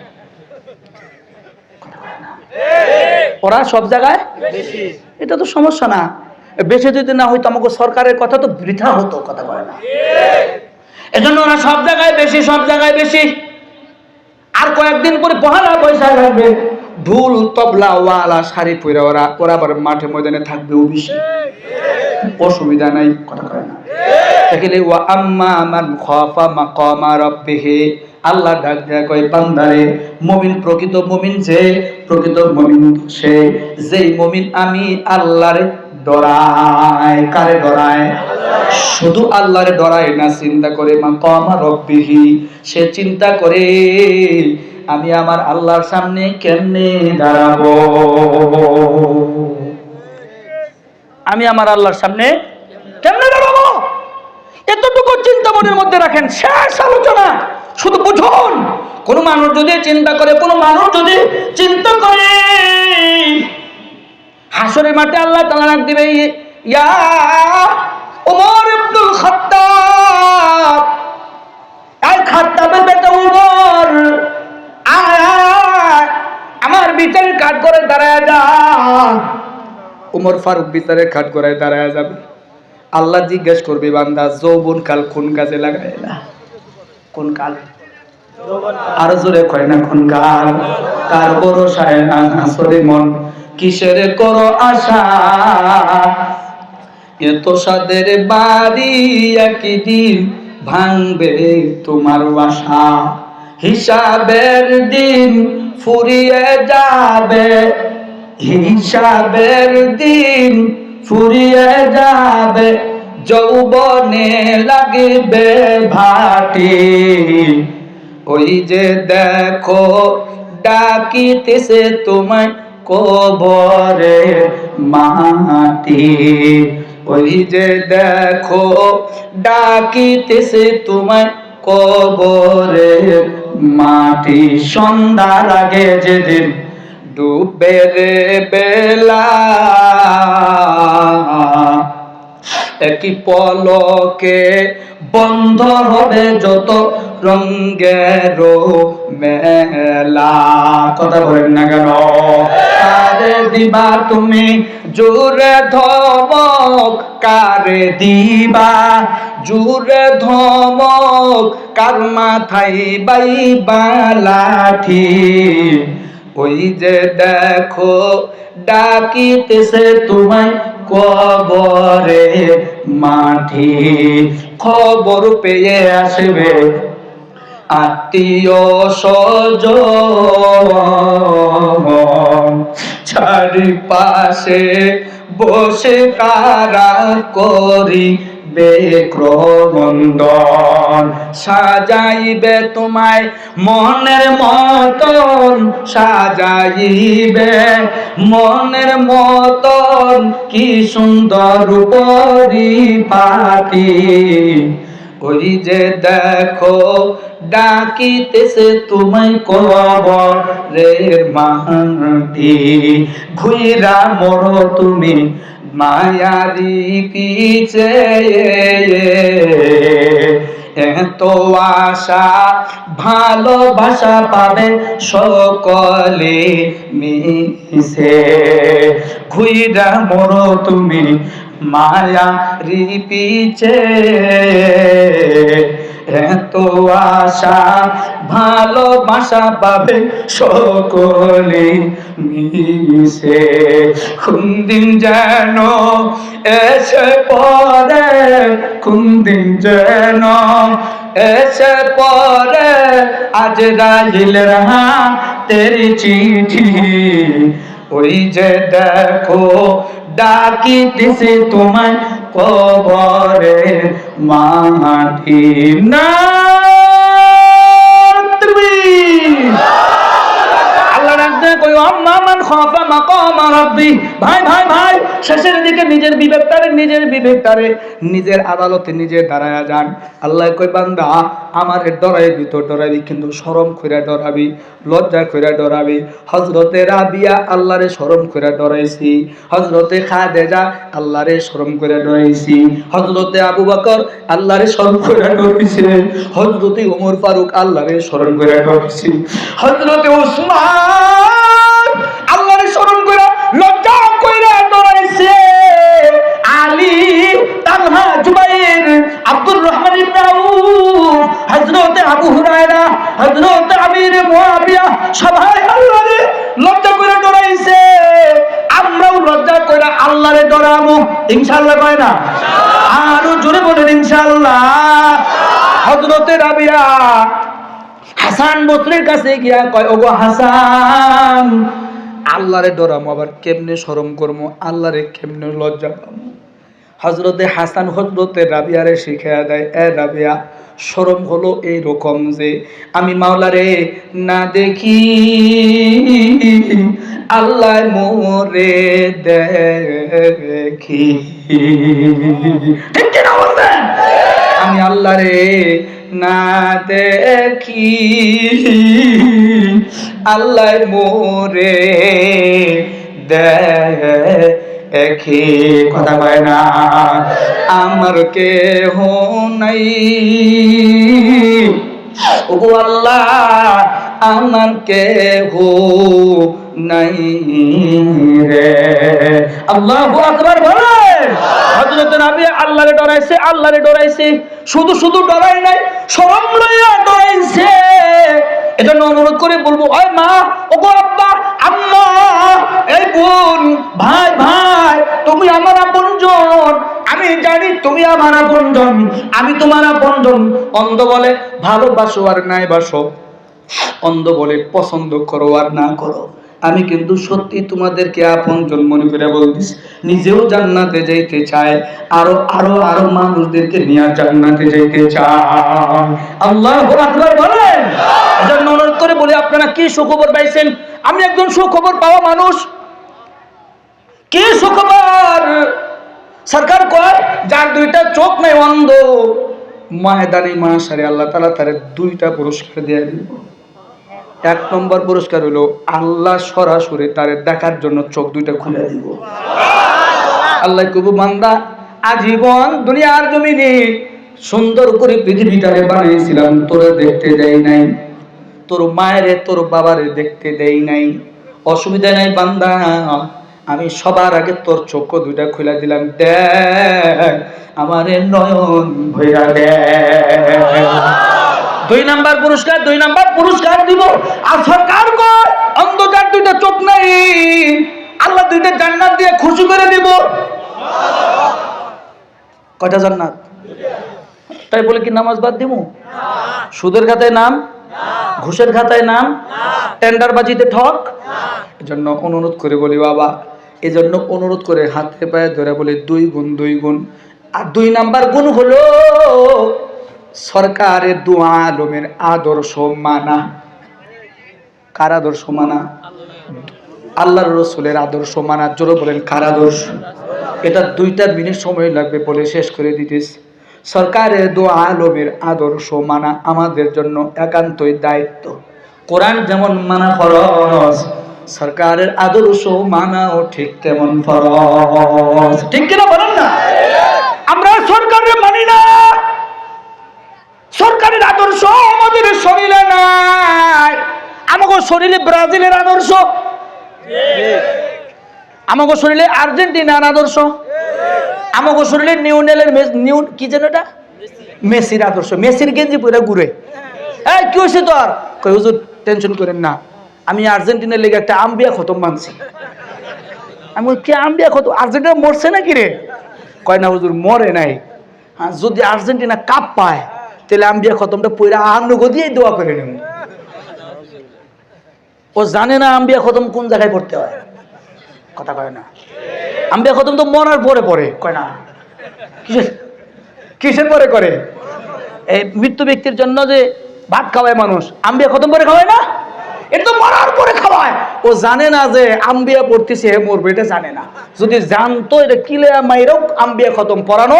ওরা সব জায়গায় বেশি, এটা তো সমস্যা না। বেশি যদি না হইতো আমাকে সরকারের কথা তো বৃথা হতো, কথা বলে না। এজন্য ওরা সব জায়গায় বেশি, সব জায়গায় বেশি। আর কয়েকদিন পরে পহেলা বৈশাখ আসবে, ঢোল তবলা ওয়ালা শাড়ি পরে ওরা আবার মাঠে ময়দানে থাকবেও বেশি, অসুবিধা নাই, কথা কয় না। তাহলে ওয়া আম্মা মান খাফা মাকামা রাব্বিহি, আল্লাহ ডাক দেয়া কয় বান্দারে, মুমিন প্রকৃত মুমিন যে, প্রকৃত মুমিন সে যেই মুমিন আমি আল্লাহর ডরায়। কারে ডরায়? শুধু আল্লাহরে ডরায় না, চিন্তা করে মাকাম রব্বিহি, সে চিন্তা করে আমি আমার আল্লাহর সামনে কেমনে দাঁড়াবো, আমি আমার আল্লাহর সামনে কেমনে দাঁড়াবো। এতটুকু চিন্তা মনের মধ্যে রাখেন, শেষ আলোচনা। শুধু বুঝুন, কোন মানুষ যদি চিন্তা করে, কোন মানুষ যদি চিন্তা করে, হাসরের মাঠে আল্লাহ তাআলা ডাক দিবে, ইয়া ওমর ইবনুল খাত্তাব, এই খাত্তাবের বেটা ওমর, আমার বিচারের কাঠ করে দাঁড়ায় যা। ওমর ফারুক বিচারের কাঠ করে দাঁড়ায় যাবে। আল্লাহ জিজ্ঞেস করবে, বান্দা যৌবন কাল কোন কাজে লাগাইলা? কোন কাল? আর জোরে কয় না কোন কাল? কার ভরসায় আসরে মন, কিসের করো আশা? এত সাদের বাড়ি একদিন ভাঙবে তোমার বাসা, হিসাবের দিন ফুরিয়ে যাবে, হিসাবের দিন ফুরিয়ে যাবে, যৌবনে লাগবে ভাটি। ওই যে দেখো ডাকিতেছে তোমায় কবরে মাটি, ওই যে দেখো ডাকিতেছে তোমায় কবরে মাটি। সন্ধ্যার আগে যেদিন ডুবে রে বেলা, একই পলকে বন্ধ হবে যত রঙ্গের মেলা। কথা বলেন না কেন? কারে দিবা তুমি জোরে ধমক, কারে দিবা জোরে ধমক, কার মাথায় বাইবা লাঠি। ওই যে দেখো ডাকিতেছে তোমায় কবরে মাটি। খবর পেয়ে আসবে আত্মীয় স্বজন, চারিপাশে বসে কারা করিবে ক্রন্দন, সাজাইবে তোমায় মনের মতন, সাজাইবে মনের মতন, কি সুন্দর পরিপাটি। ওই যে দেখো ডাকিতেছে তোমায় কবরের মাটি। ঘুইরা মরো তুমি মায়ারি পিছে, এত আশা ভালোবাসা পাবে সকলে মিশে। ঘুইরা মরো তুমি মায়ারি পিছে, এত আশা ভালোবাসা পাবে সকলে মিশে। কোন দিন যেন এসে পড়ে, কোন দিন যেন এসে পড়ে আজরাইলের হাতের চিঠি। ওই যে দেখো ডাকিতেছে তোমায় কবরে মাটি। না আল্লাহ রাখতে কই আম্মা মান খাফা মাকাম রাব্বি। ভাই ভাই ভাই, শেষের দিকে নিজের বিবেকটারে নিজের আদালতে নিজে দাঁড়ায়া যান। আল্লাহ কই বান্দা আমারে ডরাইবি তো ডরাইবি, কিন্তু শরম কইরা ডরাবি, লজ্জা কইরা ডরাবি। হযরতে রাবিয়া আল্লাহরে শরম কইরা ডরাইছি, হযরতে খাদিজা আল্লাহরে শরম কইরা ডরাইছি, হযরতে আবু বকর আল্লাহরে শরম কইরা ডরাইছে, হযরতে ওমর ফারুক আল্লাহরে শরম কইরা ডরাইছি, হযরতে ওসমান আল্লাহরে শরম কইরা লজ্জা কইরা ডরাইছে, আলী, তালহা, জুবাইর, আব্দুর রহমান ইবনে আউফ, হযরতে আবু হুরায়রা, হযরতে আমির মুয়াবিয়া সবাই আল্লাহরে লজ্জা করে ডরাইছে। আমরাও লজ্জা করে আল্লাহরে ডরাবো ইনশাআল্লাহ, কয় না? আরো জোরে বলেন ইনশাআল্লাহ। হযরতে রাবিয়া হাসান বসরির কাছে গিয়া কয়, ওগো হাসান, আল্লাহরে ডরামো, আবার কেমনে শরম করবো, আল্লাহরে কেমনে লজ্জা পাবো। হজরতে হাসান হজরতে রাবিয়ারে শিখাইয়া দেয়, এ রাবিয়া, শরম হলো এইরকম যে আমি মাওলারে না দেখি আল্লাহ মোরে দেখি। ঠিক কিনা বলছেন? আমি আল্লাহরে না দেখি আল্লাহ মোরে দেখি। কথা কয় না। আমার কেহ নাই ওগো আল্লাহ, আমার কেহ নাই রে। আল্লাহু আকবার বলেন। হযরত নবী আল্লাহরে ডরাইছে, আল্লাহরে ডরাইছে, শুধু শুধু ডরাই নাই, শরম লইয়া ডরাইছে। এজন্য অনুরোধ করে বলবো, ওই মা, ওগো আব্বা, আম্মা, এই বোন, ভাই ভাই, তুমি আমার আপনজন, আমি জানি তুমি আমার আপনজন, আমি তোমার আপনজন। অন্ধ বলে ভালোবাসো আর নাই বাসো, অন্ধ বলে পছন্দ করো আর না করো, আমি কিন্তু সত্যি তোমাদেরকে আপনজন মনে করে বলতেছি। নিজেও জান্নাতে যাইতে চায়, আরো আরো আরো মানুষদেরকে নিয়ে জান্নাতে যাইতে চায়। আল্লাহু আকবার বলেন। এজন্য অনুরোধ করে বলি, আপনারা কি সুখবর পাইছেন? আমি একজন সুখবর পাওয়া মানুষ। কি সুখবর? সরকার কয় যার দুইটা চোখ নাই, অন্ধ, ময়দানে মাশারে আল্লাহ তাআলা তারে দুইটা পুরস্কার দিয়ে দিব। এক নম্বর পুরস্কার হলো আল্লাহ সরাসরি তারে দেখার জন্য চোখ দুইটা খুলে দিব। আল্লাহ কবু বান্দা, আজীবন দুনিয়ার জমিনে সুন্দর করে পৃথিবীটারে বানিয়েছিলাম, তোরে দেখতে দেই নাই, তোর মায়েরে তোর বাবারে দেখতে দেই নাই, অসুবিধা নাই বান্দা, আমি সবার আগে তোর চোখ দুইটা খুলে দিলাম, দেখ আমারে নয়ন ভইরা দেখ। দুই নাম্বার পুরস্কার, দুই নাম্বার পুরস্কার দিব। আর সরকার কর অন্ধকার দুইটা চোখ নাই, আল্লাহ দুইটা জান্নাত দিয়ে খুশি করে দিব। কয়টা জান্নাত? তাই বলে কি নামাজ বাদ দিব? সুদের খাতায় নাম, ঘুষের খাতায় নাম, টেন্ডারবাজিতে ঠক। এজন্য অনুরোধ করে বলি বাবা, এজন্য অনুরোধ করে হাতে পায়ে ধরে বলি, দুই গুণ, দুই গুণ। আর দুই নাম্বার গুণ হলো সরকারের দু আলমের আদর্শ মানা। কার আদর্শ মানা? আল্লাহর রাসূলের আদর্শ মানা। জোরে বলেন, কার আদর্শ? এটা 2 মিনিট সময় লাগবে বলে শেষ করে দিতেছি। সরকারের দু আলমের আদর্শ মানা আমাদের জন্য একান্তই দায়িত্ব। কোরআন যেমন মানা ফরজ, সরকারের আদর্শ মানাও ঠিক তেমন ফরজ। ঠিক কিনা বলেন না? আমরা সরকারের মানি না, সরকারের আদর্শ আমাদের শরীরে নাই। আমাদের শরীরে ব্রাজিলের আদর্শ, আমাদের শরীরে আর্জেন্টিনার আদর্শ, আমাদের শরীরে নিউনেলের কি যেন এটা মেসির আদর্শ। মেসির গেঞ্জি পরে ঘুরে, এই কি হয়েছে তোর? কই হুজুর টেনশন করেন না, আমি আর্জেন্টিনার লেগে একটা আম্বিয়া খতম মানছি। আমি কি আম্বিয়া খতম? আর্জেন্টিনা মরছে নাকি রে? কয় না হুজুর মরে নাই, যদি আর্জেন্টিনা কাপ পায় তাহলে আম্বিয়া খতমটা পইরা আনুগো দিয়ে দোয়া করে নেব। ও জানে না আম্বিয়া খতম কোন জায়গায় পড়তে হয়। কথা কয় না, আম্বিয়া খতম তো মরার পরে পড়ে। কয় না, কিসের পরে করে? এই মৃত্যু ব্যক্তির জন্য যে ভাত খাওয়ায় মানুষ, আম্বিয়া খতম করে খাওয়ায় না, এটা তো মরার পরে খাওয়ায়। ও জানে না যে আম্বিয়া পড়তেছে, হে মরবে, এটা জানে না। যদি জানতো এটা কিলে মাইরও আম্বিয়া খতম পড়ানো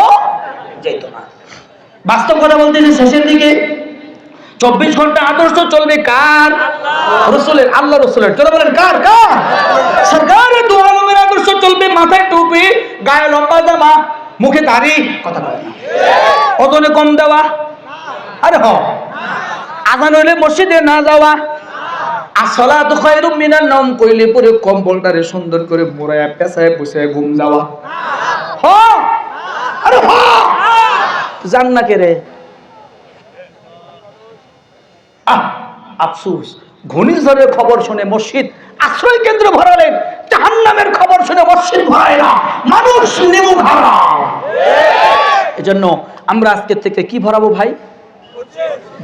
যেত না। বাস্তব কথা বলতেছি, শেষের দিকে 24 ঘন্টা আদর্শ চলবে কার? রাসূলের, আল্লাহ রাসূলের। চলে বলেন কার? কার? সরকারের দু আলমের আদর্শ চলবে। মাথায় টুপি, গায়ে লম্বা জামা, মুখে দাড়ি। কথা বলে না, ওজনে কম দেওয়া, আরে হ, আযান হইলে মসজিদে না যাওয়া, আসসালাতু খায়রুম মিনান নাওম কইলে পরে কম্বলটারে সুন্দর করে মোড়ায়া পেছায় বসে ঘুম যাওয়া। হ, আরে হ, জান না কে রে? আফসোস, ঘূর্ণিঝড়ের খবর শুনে মসজিদ আশ্রয় কেন্দ্র ভরালেন, জাহান্নামের খবর শুনে মসজিদ ভরায় না, মানুষ নেমু হারাম। এজন্য আমরা আজকের থেকে কি ভরাবো ভাই?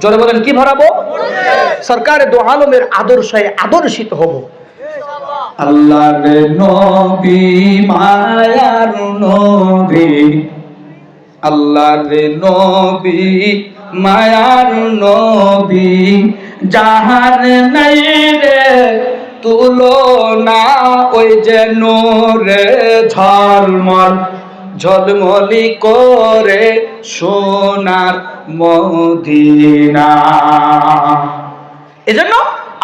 জোরে বলেন, কি ভরাবো? সরকারের দু আলমের আদর্শে আদর্শিত হব। আল্লাহর নবী মায়ার নবী, আল্লাহর নবী মায়ার নবী, যাহার নাই রে তুলনা, ওই যে নূরে ঝলমল ঝলমলি করে সোনার মদিনা। এজন্য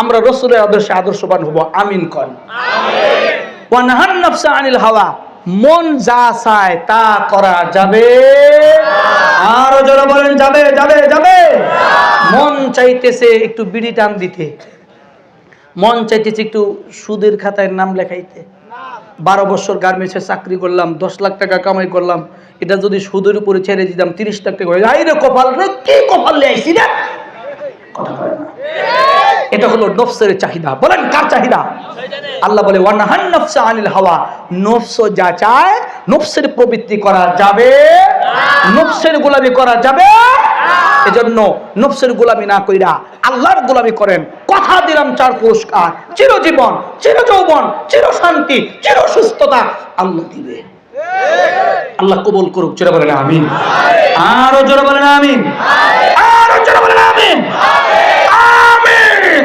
আমরা রাসূলের আদর্শে আদর্শবান হব। আমিন কোন আমিন। ওয়া নাহান নাফসা আনিল হাওয়া, মন যা চায় তা করা যাবে না। আরো জোরে বলেন যাবে যাবে যাবে। মন চাইতেছে একটু বিড়ি টান দিতে, মন চাইতেছে একটু সুদের খাতায় নাম লেখাইতে। 12 বছর গার্মেন্টসে চাকরি করলাম, 10 লাখ টাকা কামাই করলাম, এটা যদি সুদের উপরে ছেড়ে দিতাম 30 লাখ টাকা, আই রে কপাল রে, কি কপাল লে আইছি রে, কথা কয় না। এটা হলো নফসের চাহিদা। বলেন কার চাহিদা? আল্লাহ বলে ওয়ানাহান নাফসা আনিল হাওয়া, নফস যা চায়, নফসের প্রবৃত্তি করা যাবে না, নফসের গোলামি করা যাবে না। এজন্য নফসের গোলামি না কইরা আল্লাহর গোলামি করেন। কথা দিলাম 4 পুরস্কার, চিরজীবন, চিরযৌবন, চিরশান্তি, চিরসুস্থতা আল্লাহ দিবে। আল্লাহ কবুল করুক। জোরে বলেন আমিন। আরো জোরে বলেন আমিন। আরো জোরে বলেন আমিন। আমিন।